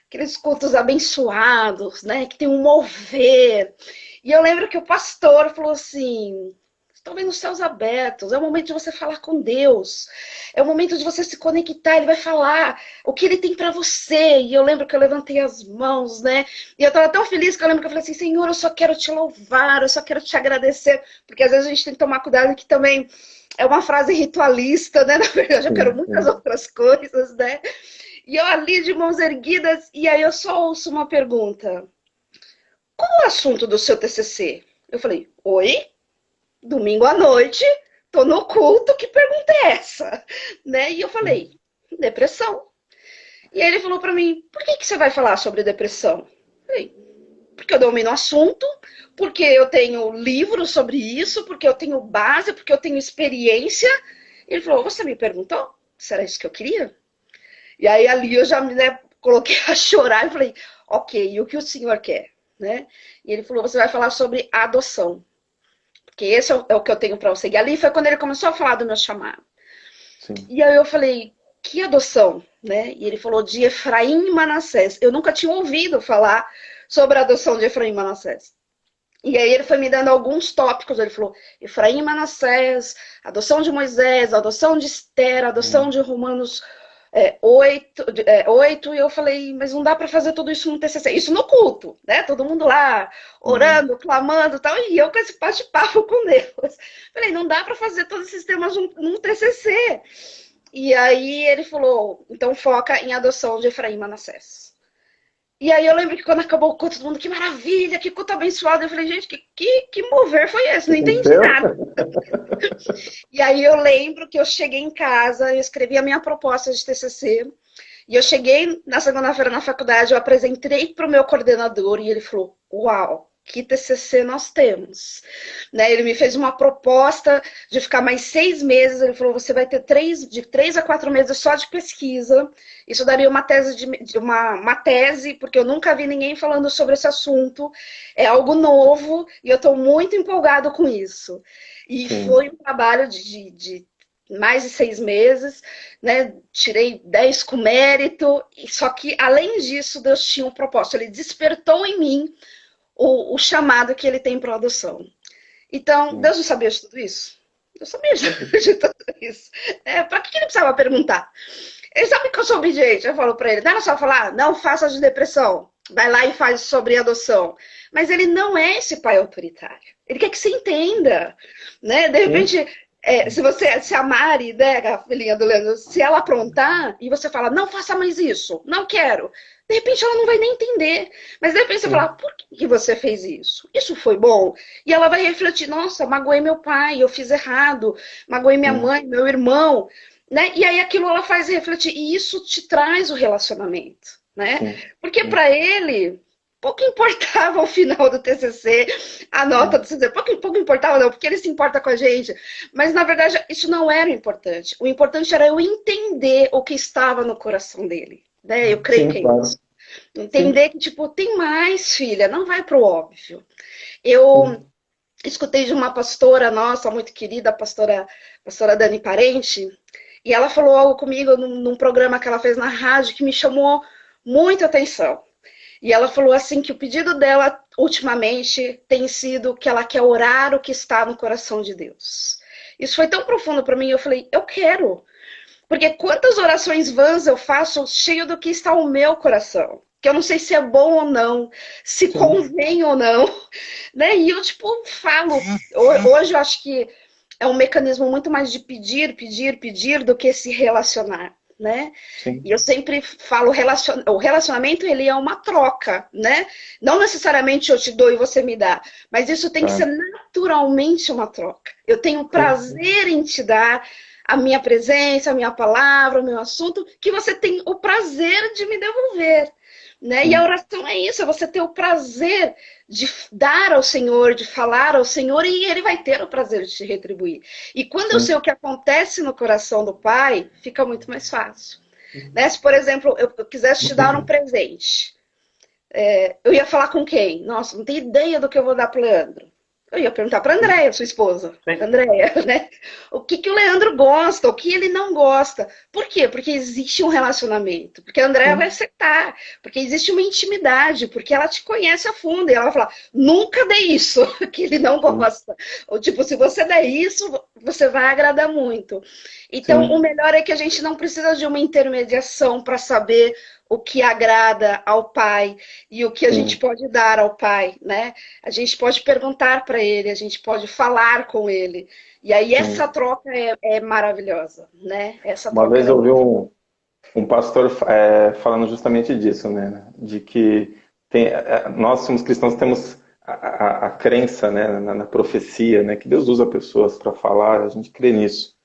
[SPEAKER 1] aqueles cultos abençoados, né, que tem um mover. E eu lembro que o pastor falou assim: estão vendo os céus abertos, é o momento de você falar com Deus, é o momento de você se conectar, ele vai falar o que ele tem para você. E eu lembro que eu levantei as mãos, né? E eu estava tão feliz que eu lembro que eu falei assim: Senhor, eu só quero te louvar, eu só quero te agradecer, porque às vezes a gente tem que tomar cuidado que também é uma frase ritualista, né? Na verdade, eu quero
[SPEAKER 2] sim,
[SPEAKER 1] muitas
[SPEAKER 2] sim.
[SPEAKER 1] outras coisas, né? E eu ali de mãos erguidas, e aí eu só ouço uma pergunta: qual é o assunto do seu TCC? Eu falei: oi? Domingo à noite, tô no culto, que pergunta é essa? Né? E eu falei: depressão. E aí ele falou para mim: por que você vai falar sobre depressão? Eu falei: porque eu domino o assunto, porque eu tenho livros sobre isso, porque eu tenho base, porque eu tenho experiência. Ele falou: você me perguntou? Será isso que eu queria? E aí ali eu já me coloquei a chorar e falei: ok, e o que o senhor quer? Né? E ele falou: você vai falar sobre adoção, porque esse é o que eu tenho para você. E ali foi quando ele começou a falar do meu chamado.
[SPEAKER 2] Sim.
[SPEAKER 1] E aí eu falei: que adoção? Né? E ele falou de Efraim e Manassés. Eu nunca tinha ouvido falar sobre a adoção de Efraim e Manassés. E aí ele foi me dando alguns tópicos. Ele falou: Efraim e Manassés, adoção de Moisés, adoção de Esther, adoção de Romanos 8, e eu falei: mas não dá para fazer tudo isso no TCC. Isso no culto, né? Todo mundo lá,
[SPEAKER 2] Uhum.
[SPEAKER 1] orando, clamando e tal, e eu com esse bate-papo com Deus. Falei: não dá para fazer todos esses temas num TCC. E aí ele falou: então foca em adoção de Efraim e Manassés. E aí eu lembro que quando acabou o culto, todo mundo: que maravilha, que culto abençoado. Eu falei: gente, que mover foi esse?
[SPEAKER 2] Você
[SPEAKER 1] Não entendi
[SPEAKER 2] entendeu?
[SPEAKER 1] nada. E aí eu lembro que eu cheguei em casa, eu escrevi a minha proposta de TCC, e eu cheguei na segunda-feira na faculdade, eu apresentei para o meu coordenador e ele falou: uau, que TCC nós temos. Né? Ele me fez uma proposta de ficar mais 6 meses. Ele falou: você vai ter de 3 a 4 meses só de pesquisa. Isso daria uma tese, uma tese, porque eu nunca vi ninguém falando sobre esse assunto. É algo novo e eu estou muito empolgado com isso. E
[SPEAKER 2] Sim.
[SPEAKER 1] foi um trabalho de mais de 6 meses, né? Tirei 10 com mérito, só que além disso, Deus tinha um propósito. Ele despertou em mim o chamado que ele tem para a adoção. Então,
[SPEAKER 2] Sim.
[SPEAKER 1] Deus não sabia de tudo isso? Deus sabia de tudo isso. Para que ele precisava perguntar? Ele sabe que eu sou obediente. Eu falo para ele: não era só falar, não faça de depressão. Vai lá e faz sobre adoção. Mas ele não é esse pai autoritário. Ele quer que você entenda. Né? De
[SPEAKER 2] Sim.
[SPEAKER 1] repente, se a Mari, né, a filhinha do Leandro, se ela aprontar e você fala: não faça mais isso, não quero. De repente ela não vai nem entender. Mas de repente você fala:
[SPEAKER 2] Sim.
[SPEAKER 1] por que você fez isso? Isso foi bom? E ela vai refletir: nossa, magoei meu pai, eu fiz errado, magoei minha
[SPEAKER 2] Sim.
[SPEAKER 1] mãe, meu irmão. né? E aí aquilo ela faz refletir, e isso te traz o relacionamento, né?
[SPEAKER 2] Sim,
[SPEAKER 1] Porque
[SPEAKER 2] sim,
[SPEAKER 1] para ele pouco importava o final do TCC, a nota
[SPEAKER 2] sim,
[SPEAKER 1] do TCC, pouco importava não, porque ele se importa com a gente, mas na verdade isso não era o importante. O importante era eu entender o que estava no coração dele, né? Eu creio
[SPEAKER 2] sim,
[SPEAKER 1] que é isso.
[SPEAKER 2] claro. Sim,
[SPEAKER 1] Entender que, tipo, tem mais, filha, não vai pro óbvio. Eu
[SPEAKER 2] sim,
[SPEAKER 1] escutei de uma pastora nossa, muito querida, a pastora Dani Parente, e ela falou algo comigo num programa que ela fez na rádio que me chamou muita atenção. E ela falou assim que o pedido dela ultimamente tem sido que ela quer orar o que está no coração de Deus. Isso foi tão profundo para mim, eu falei, eu quero. Porque quantas orações vãs eu faço cheio do que está o meu coração? Que eu não sei se é bom ou não, se
[SPEAKER 2] sim,
[SPEAKER 1] convém ou não, né? E eu, tipo, falo. Hoje eu acho que é um mecanismo muito mais de pedir, pedir, pedir do que se relacionar, né?
[SPEAKER 2] sim,
[SPEAKER 1] E eu sempre falo, o relacionamento ele é uma troca, né? Não necessariamente eu te dou e você me dá, mas isso tem que ser
[SPEAKER 2] tá.
[SPEAKER 1] naturalmente uma troca. Eu tenho
[SPEAKER 2] Sim, sim,
[SPEAKER 1] prazer em te dar a minha presença, a minha palavra, o meu assunto, que você tem o prazer de me devolver. Né? E a
[SPEAKER 2] sim,
[SPEAKER 1] oração é isso, é você ter o prazer de dar ao Senhor, de falar ao Senhor, e Ele vai ter o prazer de te retribuir. E quando eu sei
[SPEAKER 2] sim.
[SPEAKER 1] o que acontece no coração do Pai, fica muito mais fácil. Né? Se, por exemplo, eu quisesse te dar um presente, eu ia falar com quem? Nossa, não tenho ideia do que eu vou dar para o Leandro. Eu ia perguntar para a Andréia, sua esposa.
[SPEAKER 2] Sim,
[SPEAKER 1] Andréia, né? O que o Leandro gosta, o que ele não gosta. Por quê? Porque existe um relacionamento. Porque a Andréia vai
[SPEAKER 2] sim,
[SPEAKER 1] acertar. Porque existe uma intimidade. Porque ela te conhece a fundo. E ela vai falar, nunca dê isso, que ele não
[SPEAKER 2] sim,
[SPEAKER 1] gosta. Ou tipo, se você der isso, você vai agradar muito. Então, o
[SPEAKER 2] sim,
[SPEAKER 1] melhor é que a gente não precisa de uma intermediação para saber o que agrada ao Pai e o que a gente
[SPEAKER 2] sim,
[SPEAKER 1] pode dar ao Pai, né? A gente pode perguntar para Ele, a gente pode falar com Ele. E aí essa
[SPEAKER 2] sim.
[SPEAKER 1] troca é maravilhosa, né? Essa
[SPEAKER 2] Uma
[SPEAKER 1] troca
[SPEAKER 2] vez
[SPEAKER 1] é
[SPEAKER 2] eu ouvi
[SPEAKER 1] muito.
[SPEAKER 2] um pastor falando justamente disso, né? De que nós, somos cristãos, temos a crença, né, na profecia, né? Que Deus usa pessoas para falar, a gente crê nisso.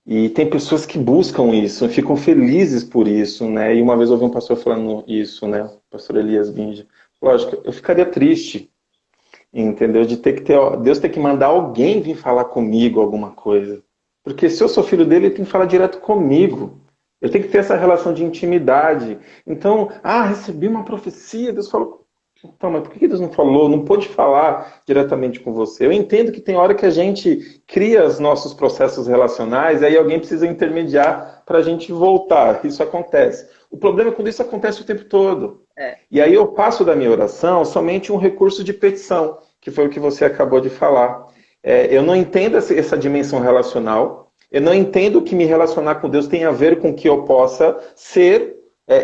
[SPEAKER 2] E tem pessoas que buscam isso, ficam felizes por isso, né? E uma vez eu ouvi um pastor falando isso, né? O pastor Elias Binge. Lógico, eu ficaria triste, entendeu? De ter que ter, Deus ter que mandar alguém vir falar comigo alguma coisa. Porque se eu sou filho dele, ele tem que falar direto comigo. Eu tenho que ter essa relação de intimidade. Então, recebi uma profecia, Deus falou. Então, mas por que Deus não falou? Não pôde falar diretamente com você? Eu entendo que tem hora que a gente cria os nossos processos relacionais, e aí alguém precisa intermediar para a gente voltar. Isso acontece. O problema é quando isso acontece o tempo todo.
[SPEAKER 1] É,
[SPEAKER 2] E aí eu passo da minha oração somente um recurso de petição, que foi o que você acabou de falar. Eu não entendo essa dimensão relacional, eu não entendo que me relacionar com Deus tem a ver com que eu possa ser,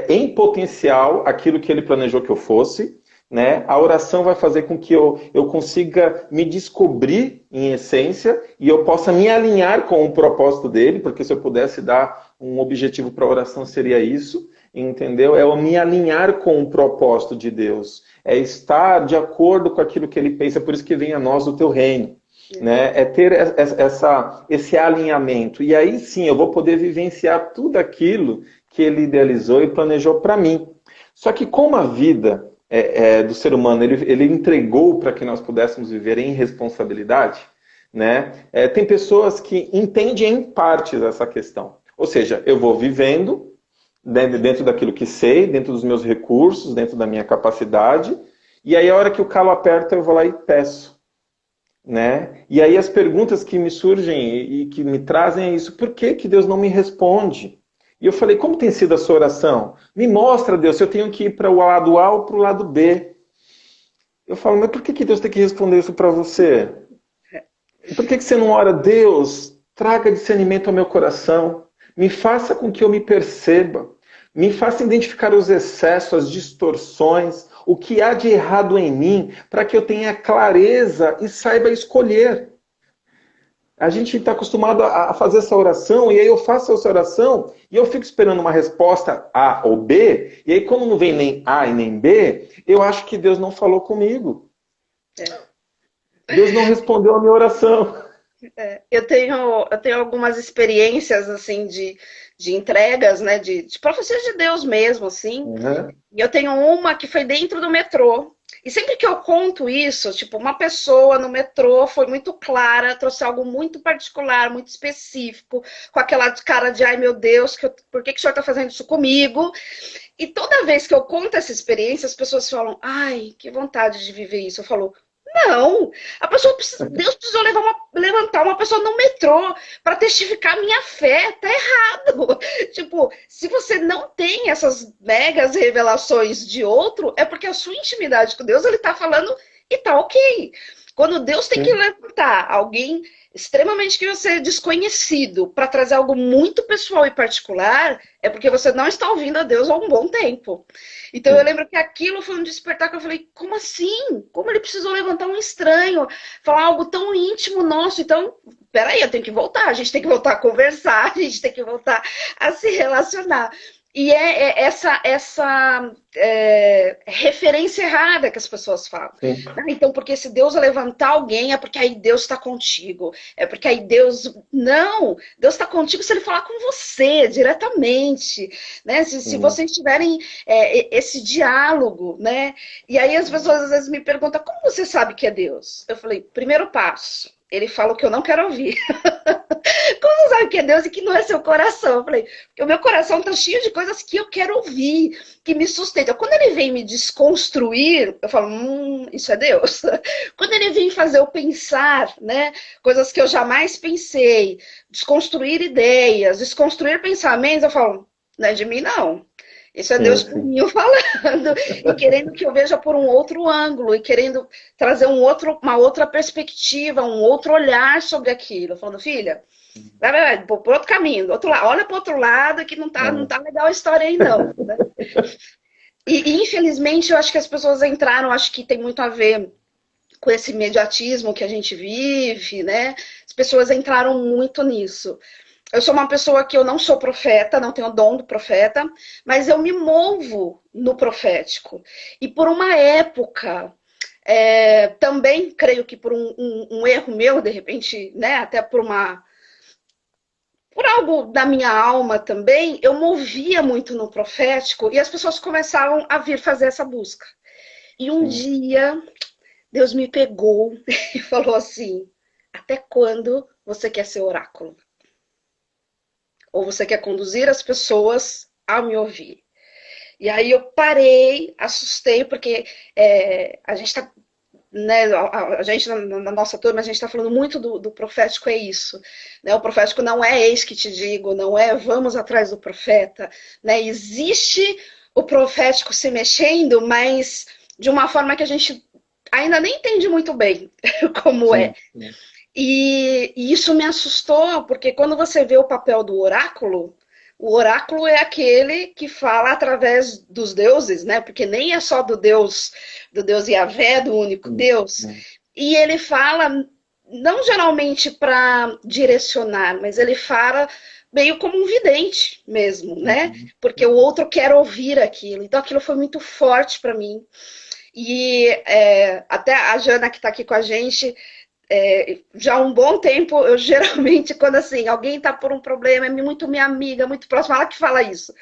[SPEAKER 2] em potencial, aquilo que Ele planejou que eu fosse. Né? A oração vai fazer com que eu consiga me descobrir em essência e eu possa me alinhar com o propósito dele, porque se eu pudesse dar um objetivo para a oração seria isso, entendeu? É eu me alinhar com o propósito de Deus, é estar de acordo com aquilo que ele pensa, por isso que vem a nós o teu reino. Né? É ter esse alinhamento. E aí sim eu vou poder vivenciar tudo aquilo que ele idealizou e planejou para mim. Só que como a vida do ser humano ele entregou para que nós pudéssemos viver em responsabilidade, né? Tem pessoas que entendem em partes essa questão. Ou seja, eu vou vivendo dentro daquilo que sei, dentro dos meus recursos, dentro da minha capacidade, e aí a hora que o calo aperta eu vou lá e peço. Né? E aí as perguntas que me surgem e que me trazem é isso: por que, que Deus não me responde? E eu falei, como tem sido a sua oração? Me mostra, Deus, se eu tenho que ir para o lado A ou para o lado B. Eu falo, mas por que, que Deus tem que responder isso para você? Por que, que você não ora, Deus, traga discernimento ao meu coração, me faça com que eu me perceba, me faça identificar os excessos, as distorções, o que há de errado em mim, para que eu tenha clareza e saiba escolher. A gente está acostumado a fazer essa oração, e aí eu faço essa oração, e eu fico esperando uma resposta A ou B, e aí como não vem nem A e nem B, eu acho que Deus não falou comigo.
[SPEAKER 1] é.
[SPEAKER 2] Deus não respondeu a minha oração.
[SPEAKER 1] Eu tenho algumas experiências, assim, de entregas, né, de profecias de Deus mesmo, assim.
[SPEAKER 2] Uhum.
[SPEAKER 1] E eu tenho uma que foi dentro do metrô. E sempre que eu conto isso, tipo, uma pessoa no metrô foi muito clara, trouxe algo muito particular, muito específico, com aquela cara de, ai meu Deus, por que o senhor está fazendo isso comigo? E toda vez que eu conto essa experiência, as pessoas falam, ai, que vontade de viver isso. Eu falo, não, Deus precisou levantar uma pessoa no metrô para testificar a minha fé, tá errado. Tipo, se você não tem essas megas revelações de outro, é porque a sua intimidade com Deus, ele tá falando e tá ok. Quando Deus tem que
[SPEAKER 2] Sim,
[SPEAKER 1] levantar alguém extremamente que você é desconhecido para trazer algo muito pessoal e particular, é porque você não está ouvindo a Deus há um bom tempo. Então eu
[SPEAKER 2] sim.
[SPEAKER 1] lembro que aquilo foi um despertar que eu falei, como assim? Como ele precisou levantar um estranho, falar algo tão íntimo nosso? Então, peraí, eu tenho que voltar, a gente tem que voltar a conversar, a gente tem que voltar a se relacionar. E é essa referência errada que as pessoas falam.
[SPEAKER 2] Sim.
[SPEAKER 1] Então, porque se Deus levantar alguém, é porque aí Deus está contigo. É porque aí Deus. Não! Deus está contigo se ele falar com você diretamente. Né? Se
[SPEAKER 2] Uhum.
[SPEAKER 1] vocês tiverem esse diálogo, né? E aí as pessoas às vezes me perguntam: como você sabe que é Deus? Eu falei: primeiro passo. Ele fala o que eu não quero ouvir. Como você sabe que é Deus e que não é seu coração? Eu falei, porque o meu coração está cheio de coisas que eu quero ouvir, que me sustentam. Quando ele vem me desconstruir, eu falo, isso é Deus. Quando ele vem fazer eu pensar, né, coisas que eu jamais pensei, desconstruir ideias, desconstruir pensamentos, eu falo, não é de mim, não. Isso é
[SPEAKER 2] Sim,
[SPEAKER 1] Deus por
[SPEAKER 2] sim.
[SPEAKER 1] mim falando e querendo que eu veja por um outro ângulo e querendo trazer uma outra perspectiva, um outro olhar sobre aquilo. Falando, filha, vai, por outro caminho, do outro lado, olha para o outro lado que não
[SPEAKER 2] É.
[SPEAKER 1] tá legal a história aí, não. Né? Infelizmente, eu acho que as pessoas entraram, acho que tem muito a ver com esse imediatismo que a gente vive, né? As pessoas entraram muito nisso. Eu sou uma pessoa que eu não sou profeta, não tenho o dom do profeta, mas eu me movo no profético. E por uma época, também creio que por um erro meu, de repente, né, até por algo da minha alma também, eu movia muito no profético e as pessoas começavam a vir fazer essa busca. E um
[SPEAKER 2] Sim.
[SPEAKER 1] dia, Deus me pegou e falou assim: até quando você quer ser oráculo? Ou você quer conduzir as pessoas a me ouvir? E aí eu parei, assustei, porque a gente está, né, a gente na nossa turma, a gente está falando muito do profético, é isso. Né? O profético não é eis que te digo, não é vamos atrás do profeta. Né? Existe o profético se mexendo, mas de uma forma que a gente ainda nem entende muito bem como é.
[SPEAKER 2] Sim, sim.
[SPEAKER 1] E isso me assustou, porque quando você vê o papel do oráculo, o oráculo é aquele que fala através dos deuses, né? Porque nem é só do Deus Yahvé, do único
[SPEAKER 2] Sim,
[SPEAKER 1] Deus.
[SPEAKER 2] sim.
[SPEAKER 1] E ele fala não geralmente para direcionar, mas ele fala meio como um vidente mesmo, né?
[SPEAKER 2] Uhum.
[SPEAKER 1] Porque o outro quer ouvir aquilo. Então aquilo foi muito forte para mim. E até a Jana que está aqui com a gente, já há um bom tempo, eu geralmente, quando assim, alguém tá por um problema, é muito minha amiga, muito próxima, ela que fala isso.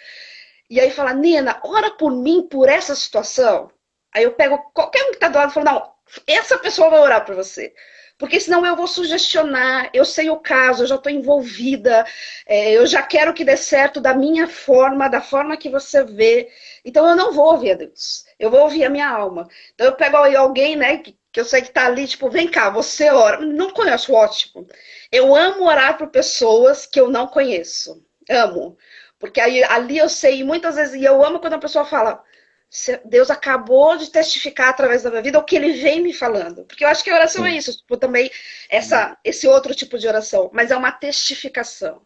[SPEAKER 1] E aí fala, Nina, ora por mim, por essa situação. Aí eu pego qualquer um que tá do lado e falo, não, essa pessoa vai orar por você. Porque senão eu vou sugestionar, eu sei o caso, eu já estou envolvida, eu já quero que dê certo da minha forma, da forma que você vê. Então eu não vou ouvir a Deus, eu vou ouvir a minha alma. Então eu pego aí alguém, né, que eu sei que tá ali, tipo, vem cá, você ora. Não conheço, ótimo. Eu amo orar por pessoas que eu não conheço. Amo. Porque aí ali eu sei, muitas vezes, e eu amo quando a pessoa fala, Deus acabou de testificar através da minha vida o que ele vem me falando. Porque eu acho que a oração é
[SPEAKER 2] Sim,
[SPEAKER 1] isso, tipo, também esse outro tipo de oração, mas é uma testificação.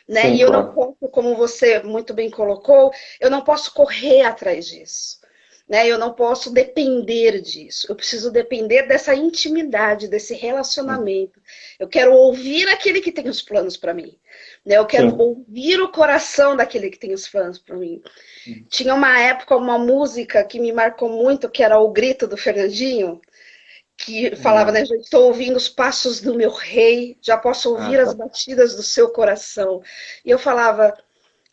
[SPEAKER 1] Né?
[SPEAKER 2] sim,
[SPEAKER 1] E eu não
[SPEAKER 2] claro.
[SPEAKER 1] posso, como você muito bem colocou, eu não posso correr atrás disso. Né? Eu não posso depender disso. Eu preciso depender dessa intimidade, desse
[SPEAKER 2] Uhum.
[SPEAKER 1] relacionamento. Eu quero ouvir aquele que tem os planos para mim. Né? Eu quero
[SPEAKER 2] Sim.
[SPEAKER 1] ouvir o coração daquele que tem os planos para mim.
[SPEAKER 2] Uhum.
[SPEAKER 1] Tinha uma época, uma música que me marcou muito, que era O Grito do Fernandinho. que falava, né? Já estou ouvindo os passos do meu rei, já posso
[SPEAKER 2] Ah,
[SPEAKER 1] ouvir as
[SPEAKER 2] tá.
[SPEAKER 1] batidas do seu coração. E eu falava,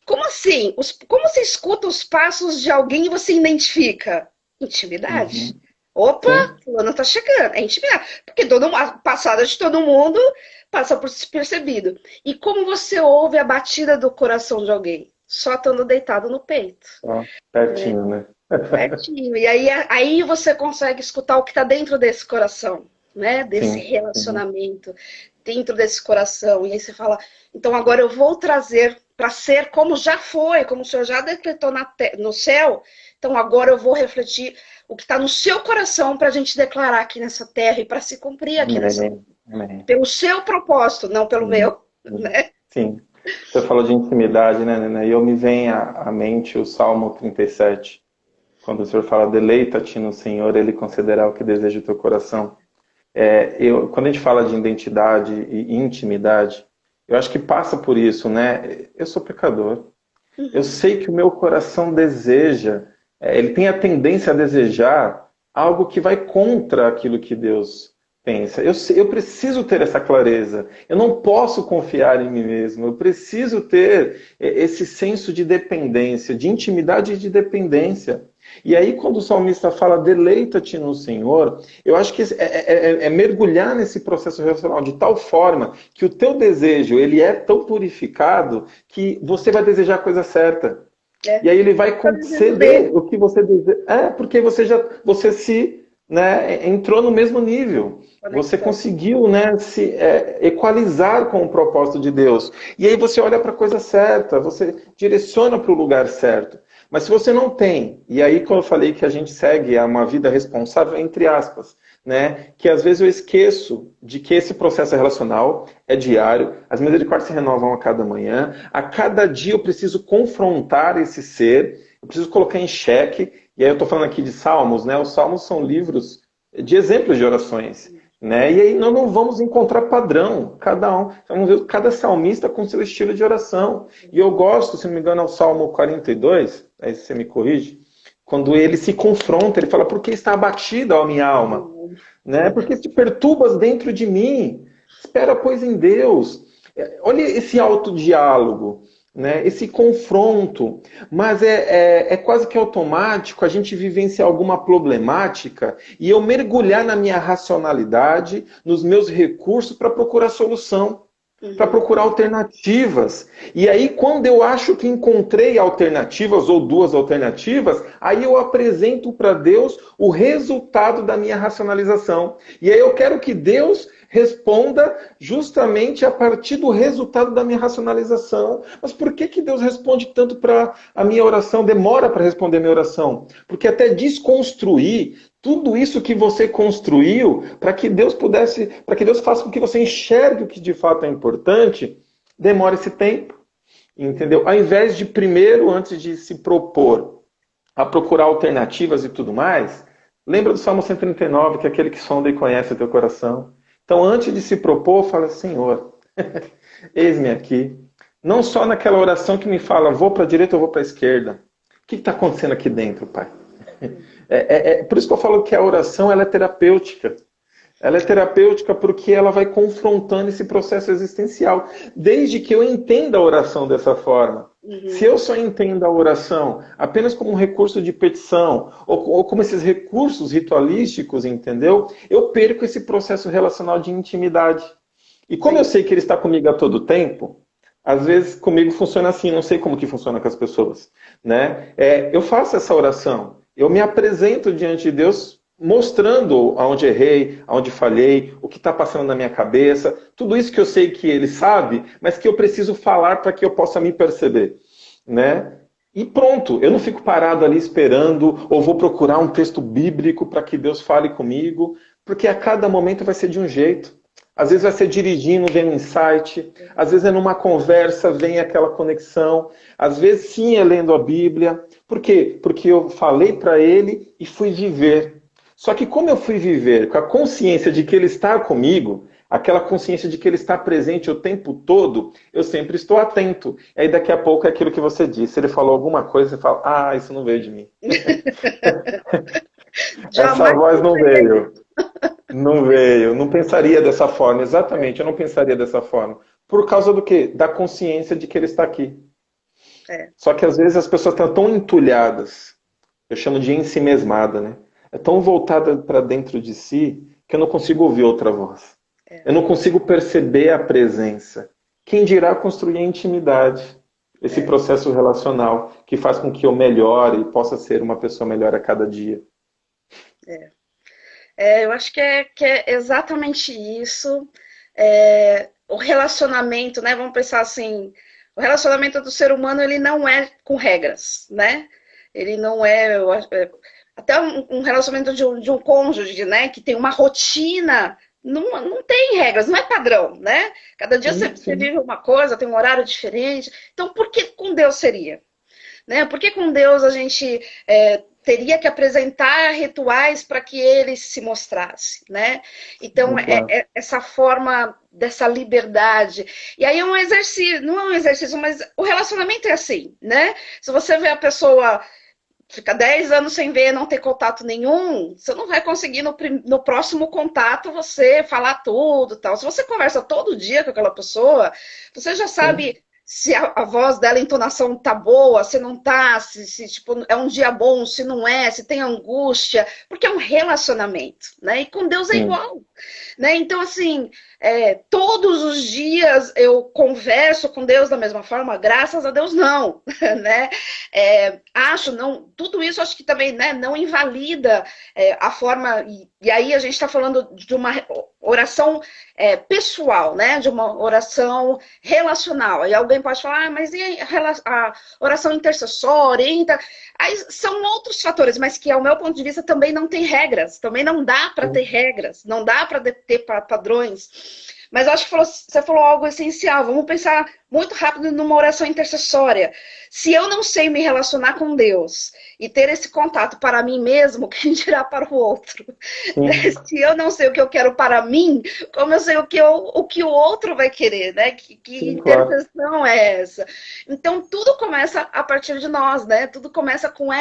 [SPEAKER 1] como assim? Como você escuta os passos de alguém e você identifica? Intimidade.
[SPEAKER 2] Uhum.
[SPEAKER 1] Opa,
[SPEAKER 2] Sim.
[SPEAKER 1] fulano tá chegando. É intimidade. Porque a passada de todo mundo passa por despercebido. E como você ouve a batida do coração de alguém? Só estando deitado no peito,
[SPEAKER 2] Ó,
[SPEAKER 1] né?
[SPEAKER 2] pertinho, né?
[SPEAKER 1] Pertinho. E aí você consegue escutar o que está dentro desse coração, né? Desse
[SPEAKER 2] Sim. Uhum.
[SPEAKER 1] relacionamento, dentro desse coração. E aí você fala, então agora eu vou trazer para ser como já foi, como o Senhor já decretou no céu. Então agora eu vou refletir o que está no seu coração para a gente declarar aqui nessa terra e para se cumprir aqui nessa terra.
[SPEAKER 2] Amém. Amém.
[SPEAKER 1] Pelo seu propósito, não pelo
[SPEAKER 2] Sim.
[SPEAKER 1] meu, né?
[SPEAKER 2] Sim. Você falou de intimidade, né, Nena? E eu me vem à mente o Salmo 37. Quando o Senhor fala, deleita-te no Senhor, Ele concederá o que deseja o teu coração. Quando a gente fala de identidade e intimidade, eu acho que passa por isso, né? Eu sou pecador. Eu
[SPEAKER 1] Uhum.
[SPEAKER 2] sei que o meu coração deseja, ele tem a tendência a desejar algo que vai contra aquilo que Deus pensa. Eu preciso ter essa clareza. Eu não posso confiar em mim mesmo. Eu preciso ter esse senso de dependência, de intimidade e de dependência. E aí, quando o salmista fala, deleita-te no Senhor, eu acho que é mergulhar nesse processo relacional de tal forma que o teu desejo ele é tão purificado que você vai desejar a coisa certa.
[SPEAKER 1] É.
[SPEAKER 2] E aí ele vai
[SPEAKER 1] O desejo dele.
[SPEAKER 2] conceder o que você deseja. Porque você se, né, entrou no mesmo nível. Você
[SPEAKER 1] Conectou.
[SPEAKER 2] conseguiu, né, se equalizar com o propósito de Deus. E aí você olha para a coisa certa, você direciona para o lugar certo. Mas se você não tem, e aí quando eu falei que a gente segue uma vida responsável, entre aspas, né, que às vezes eu esqueço de que esse processo relacional é diário, as misericórdias se renovam a cada manhã, a cada dia eu preciso confrontar esse ser, eu preciso colocar em xeque, e aí eu estou falando aqui de salmos, né, os salmos são livros de exemplos de orações, né, e aí nós não vamos encontrar padrão, cada um, vamos ver cada salmista com seu estilo de oração, e eu gosto, se não me engano, é o Salmo 42, aí você me corrige, quando ele se confronta, ele fala, por que está abatida a minha alma? Né? Porque te perturbas dentro de mim. Espera, pois, em Deus. Olha esse autodiálogo, né? Esse confronto. Mas é quase que automático a gente vivenciar alguma problemática e eu mergulhar na minha racionalidade, nos meus recursos para procurar solução, para
[SPEAKER 1] Uhum.
[SPEAKER 2] procurar alternativas. E aí, quando eu acho que encontrei alternativas ou duas alternativas, aí eu apresento para Deus o resultado da minha racionalização. E aí eu quero que Deus responda justamente a partir do resultado da minha racionalização. Mas por que que Deus responde tanto para a minha oração, demora para responder a minha oração? Porque até desconstruir tudo isso que você construiu para que Deus pudesse, para que Deus faça com que você enxergue o que de fato é importante, demora esse tempo, entendeu? Ao invés de primeiro, antes de se propor a procurar alternativas e tudo mais, lembra do Salmo 139, que é aquele que sonda e conhece o teu coração. Então, antes de se propor, fala, Senhor, eis-me aqui. Não só naquela oração que me fala, vou para a direita ou vou para a esquerda. O que está acontecendo aqui dentro, Pai? Por isso que eu falo que a oração ela é terapêutica. Ela é terapêutica porque ela vai confrontando esse processo existencial. Desde que eu entenda a oração dessa forma. Se
[SPEAKER 1] Uhum.
[SPEAKER 2] eu só entendo a oração apenas como um recurso de petição, ou como esses recursos ritualísticos, entendeu? Eu perco esse processo relacional de intimidade. E como eu
[SPEAKER 1] Sim.
[SPEAKER 2] sei que ele está comigo a todo tempo, às vezes comigo funciona assim, não sei como que funciona com as pessoas. Né? Eu faço essa oração, eu me apresento diante de Deus mostrando aonde errei, aonde falhei, o que está passando na minha cabeça, tudo isso que eu sei que ele sabe, mas que eu preciso falar para que eu possa me perceber, né? E pronto, eu não fico parado ali esperando ou vou procurar um texto bíblico para que Deus fale comigo, porque a cada momento vai ser de um jeito. Às vezes vai ser dirigindo, vem um insight, às vezes é numa conversa, vem aquela conexão, às vezes sim é lendo a Bíblia. Por quê? Porque eu falei para ele e fui viver. Só que como eu fui viver com a consciência de que ele está comigo, aquela consciência de que ele está presente o tempo todo, eu sempre estou atento. E aí daqui a pouco é aquilo que você disse. Ele falou alguma coisa, você fala, isso não veio de mim. Essa
[SPEAKER 1] Jamais
[SPEAKER 2] voz não veio. Não veio, não pensaria dessa forma, exatamente, eu não pensaria dessa forma. Por causa do quê? Da consciência de que ele está aqui.
[SPEAKER 1] É,
[SPEAKER 2] Só que às vezes as pessoas estão tão entulhadas, eu chamo de ensimesmada, né? É tão voltada para dentro de si que eu não consigo ouvir outra voz.
[SPEAKER 1] é,
[SPEAKER 2] Eu não consigo perceber a presença. Quem dirá construir a intimidade? Esse
[SPEAKER 1] é,
[SPEAKER 2] processo relacional que faz com que eu melhore e possa ser uma pessoa melhor a cada dia.
[SPEAKER 1] é. Eu acho que é exatamente isso. O relacionamento, né? Vamos pensar assim, o relacionamento do ser humano ele não é com regras, né? Ele não é, até um relacionamento de um cônjuge, né? Que tem uma rotina, não tem regras, não é padrão, né? Cada dia
[SPEAKER 2] Sim,
[SPEAKER 1] você
[SPEAKER 2] sim.
[SPEAKER 1] vive uma coisa, tem um horário diferente. Então, por que com Deus seria? Né? Por que com Deus a gente teria que apresentar rituais para que ele se mostrasse, né? Então,
[SPEAKER 2] Claro.
[SPEAKER 1] essa forma dessa liberdade. E aí é um exercício, não é um exercício, mas o relacionamento é assim, né? Se você vê a pessoa fica 10 anos sem ver, não ter contato nenhum, você não vai conseguir no próximo contato você falar tudo, tal. Se você conversa todo dia com aquela pessoa, você já
[SPEAKER 2] Sim.
[SPEAKER 1] sabe se a voz dela, a entonação tá boa, se não tá, se tipo, é um dia bom, se não é, se tem angústia, porque é um relacionamento, né? E com Deus é
[SPEAKER 2] Sim.
[SPEAKER 1] igual, né? Então, assim, todos os dias eu converso com Deus da mesma forma, graças a Deus não, né? Acho, não, tudo isso acho que também, né, não invalida a forma, e aí a gente está falando de uma oração pessoal, né, de uma oração relacional. Aí alguém pode falar, mas e a oração intercessória? Aí são outros fatores, mas que, ao meu ponto de vista, também não tem regras, também não dá para ter
[SPEAKER 2] Sim.
[SPEAKER 1] regras, não dá para ter padrões. Mas acho que você falou algo essencial. Vamos pensar muito rápido numa oração intercessória. Se eu não sei me relacionar com Deus e ter esse contato para mim mesmo, quem dirá para o outro? Né?
[SPEAKER 2] Sim.
[SPEAKER 1] Se eu não sei o que eu quero para mim, como eu sei o que o outro vai querer, né? Que
[SPEAKER 2] Sim, claro.
[SPEAKER 1] intercessão é essa? Então, tudo começa a partir de nós, né? Tudo começa com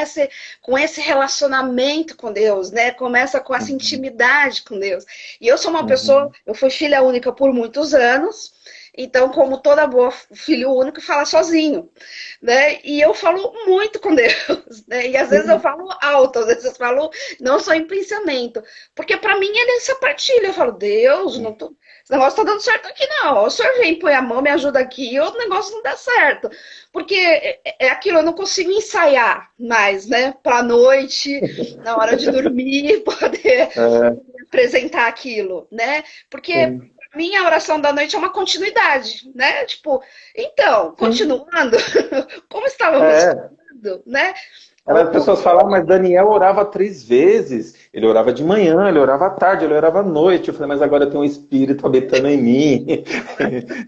[SPEAKER 1] esse relacionamento com Deus, né? Começa com essa
[SPEAKER 2] Uhum.
[SPEAKER 1] intimidade com Deus. E eu sou uma pessoa,
[SPEAKER 2] Uhum.
[SPEAKER 1] eu fui filha única por muitos anos, então, como toda boa filho único, fala sozinho, né? E eu falo muito com Deus, né? E às vezes eu
[SPEAKER 2] Sim.
[SPEAKER 1] falo alto, às vezes eu falo não só em pensamento, porque para mim ele é essa partilha. Eu falo, Deus, não tô, esse negócio tá dando certo aqui não. O senhor vem, põe a mão, me ajuda aqui, e o negócio não dá certo. Porque é aquilo, eu não consigo ensaiar mais, né? Para noite, na hora de dormir, poder
[SPEAKER 2] É,
[SPEAKER 1] apresentar aquilo, né? Porque
[SPEAKER 2] sim.
[SPEAKER 1] minha oração da noite é uma continuidade, né? Tipo, então,
[SPEAKER 2] Sim.
[SPEAKER 1] continuando, como estávamos
[SPEAKER 2] É.
[SPEAKER 1] falando, né?
[SPEAKER 2] As pessoas falam, "Ah, mas Daniel orava 3 vezes. Ele orava de manhã, ele orava à tarde, ele orava à noite." Eu falei, mas agora tem um espírito habitando em mim.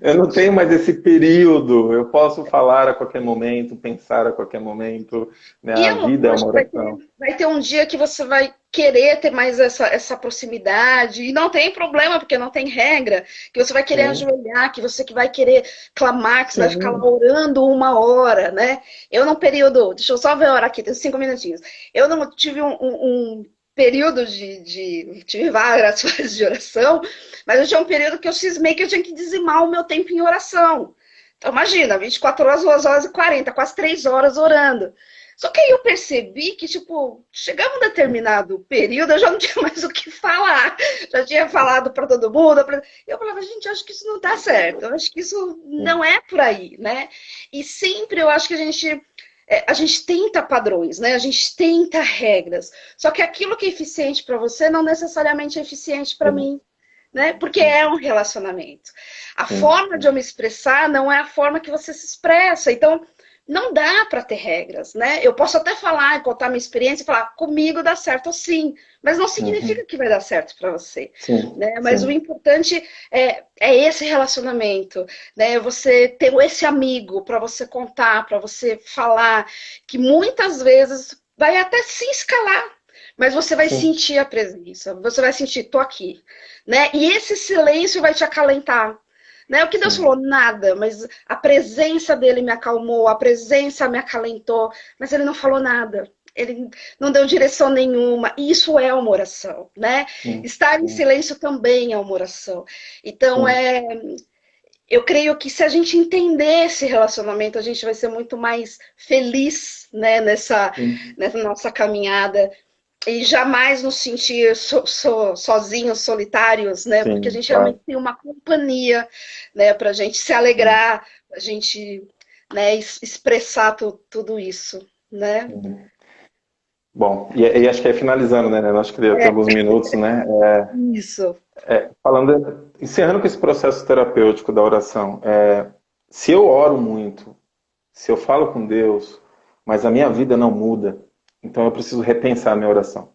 [SPEAKER 2] Eu não tenho mais esse período. Eu posso falar a qualquer momento, pensar a qualquer momento. Né?
[SPEAKER 1] E
[SPEAKER 2] A
[SPEAKER 1] é
[SPEAKER 2] vida é uma
[SPEAKER 1] lógico,
[SPEAKER 2] oração.
[SPEAKER 1] vai ter um dia que você vai querer ter mais essa proximidade, e não tem problema, porque não tem regra, que você vai querer
[SPEAKER 2] Sim,
[SPEAKER 1] ajoelhar, que você que vai querer clamar, que você vai ficar lá
[SPEAKER 2] sim.
[SPEAKER 1] orando 1 hora, né? Eu num período, deixa eu só ver a hora aqui, tem 5 minutinhos. Eu não tive um período tive várias fases de oração, mas eu tinha um período que eu cismei que eu tinha que dizimar o meu tempo em oração. Então, imagina, 24 horas, 2 horas e 40, quase 3 horas orando. Só que aí eu percebi que, tipo, chegava um determinado período, eu já não tinha mais o que falar. Já tinha falado para todo mundo. Eu falava, gente, eu acho que isso não tá certo. Eu acho que isso não é por aí, né? E sempre eu acho que a gente tenta padrões, né? A gente tenta regras. Só que aquilo que é eficiente para você não necessariamente é eficiente para
[SPEAKER 2] Sim,
[SPEAKER 1] mim, né? Porque
[SPEAKER 2] sim,
[SPEAKER 1] é um relacionamento. A
[SPEAKER 2] sim,
[SPEAKER 1] forma de eu me expressar não é a forma que você se expressa. Então, não dá para ter regras, né? Eu posso até falar, contar minha experiência e falar, comigo dá certo sim, mas não significa
[SPEAKER 2] uhum,
[SPEAKER 1] que vai dar certo para você,
[SPEAKER 2] sim,
[SPEAKER 1] né? Mas o
[SPEAKER 2] sim,
[SPEAKER 1] importante é esse relacionamento, né? Você ter esse amigo para você contar, para você falar, que muitas vezes vai até se escalar, mas você vai
[SPEAKER 2] sim,
[SPEAKER 1] sentir a presença, você vai sentir, tô aqui, né? E esse silêncio vai te acalentar. Né? O que Deus
[SPEAKER 2] sim,
[SPEAKER 1] falou, nada, mas a presença dele me acalmou, a presença me acalentou, mas ele não falou nada. ele não deu direção nenhuma. Isso é uma oração, né?
[SPEAKER 2] sim,
[SPEAKER 1] Estar em
[SPEAKER 2] sim,
[SPEAKER 1] silêncio também é uma oração. Então,
[SPEAKER 2] sim,
[SPEAKER 1] eu creio que se a gente entender esse relacionamento, a gente vai ser muito mais feliz, né,
[SPEAKER 2] sim,
[SPEAKER 1] nessa nossa caminhada e jamais nos sentir sozinhos, solitários, né? Porque a
[SPEAKER 2] sim,
[SPEAKER 1] gente realmente
[SPEAKER 2] claro.
[SPEAKER 1] tem uma companhia, né, para a gente se alegrar, para a gente, né, expressar tudo isso, né?
[SPEAKER 2] Sim. Bom, e acho que é finalizando, né? Acho que tem
[SPEAKER 1] É,
[SPEAKER 2] alguns minutos, né?
[SPEAKER 1] isso.
[SPEAKER 2] Falando, encerrando com esse processo terapêutico da oração, se eu oro muito, se eu falo com Deus, mas a minha vida não muda, então eu preciso repensar a minha oração.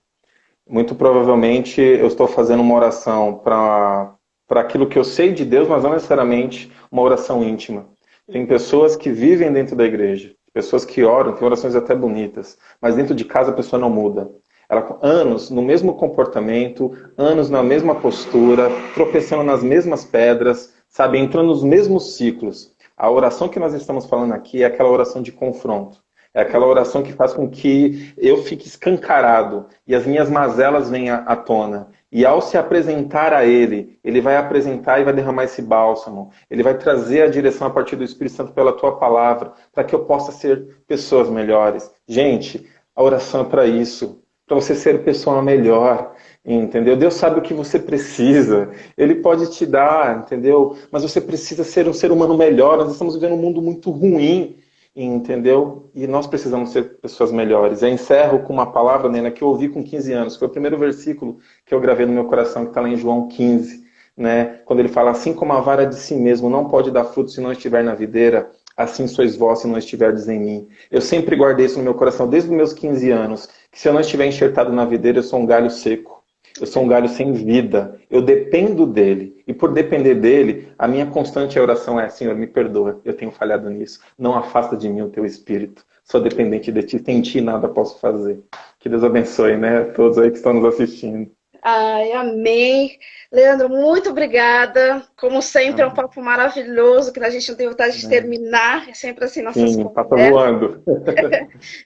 [SPEAKER 2] Muito provavelmente eu estou fazendo uma oração para aquilo que eu sei de Deus, mas não necessariamente uma oração íntima. Tem pessoas que vivem dentro da igreja, pessoas que oram, têm orações até bonitas, mas dentro de casa a pessoa não muda. Ela com anos no mesmo comportamento, anos na mesma postura, tropeçando nas mesmas pedras, sabe, entrando nos mesmos ciclos. A oração que nós estamos falando aqui é aquela oração de confronto. É aquela oração que faz com que eu fique escancarado e as minhas mazelas venham à tona. E ao se apresentar a Ele, Ele vai apresentar e vai derramar esse bálsamo. Ele vai trazer a direção a partir do Espírito Santo pela Tua palavra, para que eu possa ser pessoas melhores. Gente, a oração é para isso, para você ser pessoa melhor, entendeu? Deus sabe o que você precisa, Ele pode te dar, entendeu? Mas você precisa ser um ser humano melhor. Nós estamos vivendo um mundo muito ruim, entendeu? E nós precisamos ser pessoas melhores. Eu encerro com uma palavra, Nena, que eu ouvi com 15 anos. Foi o primeiro versículo que eu gravei no meu coração, que está lá em João 15, né? Quando ele fala, assim como a vara de si mesmo não pode dar fruto se não estiver na videira, assim sois vós se não estiverdes em mim. Eu sempre guardei isso no meu coração, desde os meus 15 anos, que se eu não estiver enxertado na videira, eu sou um galho seco. Eu sou um galho sem vida. Eu dependo dele. E por depender dele, a minha constante oração é: Senhor, me perdoa. Eu tenho falhado nisso. Não afasta de mim o teu espírito. Sou dependente de ti. Sem ti nada posso fazer. Que Deus abençoe, né? Todos aí que estão nos assistindo.
[SPEAKER 1] Ai, amém. Leandro, muito obrigada. Como sempre, é um
[SPEAKER 2] Amém.
[SPEAKER 1] papo maravilhoso, que a gente não tem vontade de
[SPEAKER 2] Amém.
[SPEAKER 1] terminar. É sempre assim nossas
[SPEAKER 2] Sim, passa
[SPEAKER 1] conversas.
[SPEAKER 2] voando.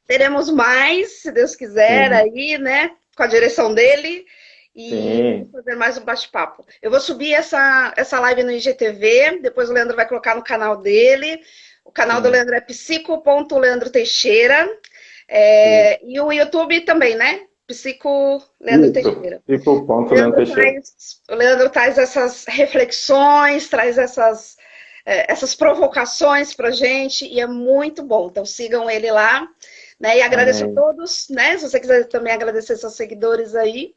[SPEAKER 1] Teremos mais, se Deus quiser,
[SPEAKER 2] Sim,
[SPEAKER 1] aí, né? Com a direção dele. E vamos
[SPEAKER 2] sim,
[SPEAKER 1] fazer mais um bate-papo. Eu vou subir essa live no IGTV, depois o Leandro vai colocar no canal dele. O canal do
[SPEAKER 2] sim.
[SPEAKER 1] Leandro é psico.leandroteixeira.
[SPEAKER 2] Isso.
[SPEAKER 1] E o YouTube também, né? Psico Leandro
[SPEAKER 2] Isso.
[SPEAKER 1] Teixeira.
[SPEAKER 2] Fica o ponto, Leandro Teixeira.
[SPEAKER 1] O Leandro traz essas reflexões, traz essas provocações para gente e é muito bom. Então sigam ele lá, né? E agradeço a
[SPEAKER 2] Amém.
[SPEAKER 1] todos, né? Se você quiser também agradecer seus seguidores aí.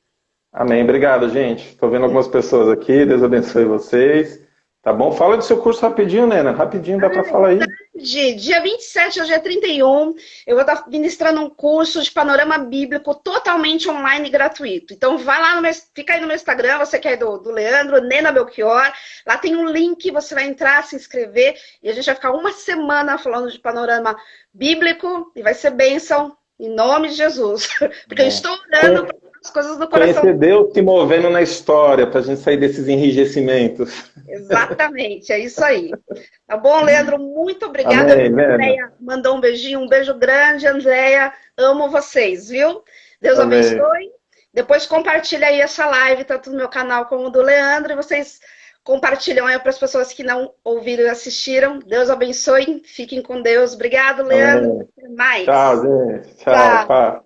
[SPEAKER 2] Amém. Obrigado, gente. Estou vendo algumas pessoas aqui. Deus abençoe vocês. Tá bom? Fala do seu curso rapidinho, Nena. Rapidinho, dá para falar aí.
[SPEAKER 1] Dia 27 ao dia 31, eu vou estar ministrando um curso de panorama bíblico totalmente online e gratuito. Então, vai lá fica aí no meu Instagram, você que é do Leandro, Nena Belchior. Lá tem um link, você vai entrar, se inscrever, e a gente vai ficar uma semana falando de panorama bíblico, e vai ser bênção, em nome de Jesus. Porque eu
[SPEAKER 2] Bom.
[SPEAKER 1] estou orando para as coisas do coração.
[SPEAKER 2] Conhecer Deus se movendo na história, para a gente sair desses enrijecimentos.
[SPEAKER 1] Exatamente, é isso aí. Tá bom, Leandro? Muito obrigada.
[SPEAKER 2] Amém, Nena.
[SPEAKER 1] Andréia mandou um beijinho, um beijo grande, Andréia. Amo vocês, viu? Deus
[SPEAKER 2] Amém.
[SPEAKER 1] abençoe. Depois compartilha aí essa live, tanto no meu canal como do Leandro, e vocês compartilham aí para as pessoas que não ouviram e assistiram. Deus abençoe, fiquem com Deus. Obrigado, Leandro.
[SPEAKER 2] Amém.
[SPEAKER 1] Até mais.
[SPEAKER 2] Tchau, gente. Tchau,
[SPEAKER 1] Tchau.
[SPEAKER 2] pá.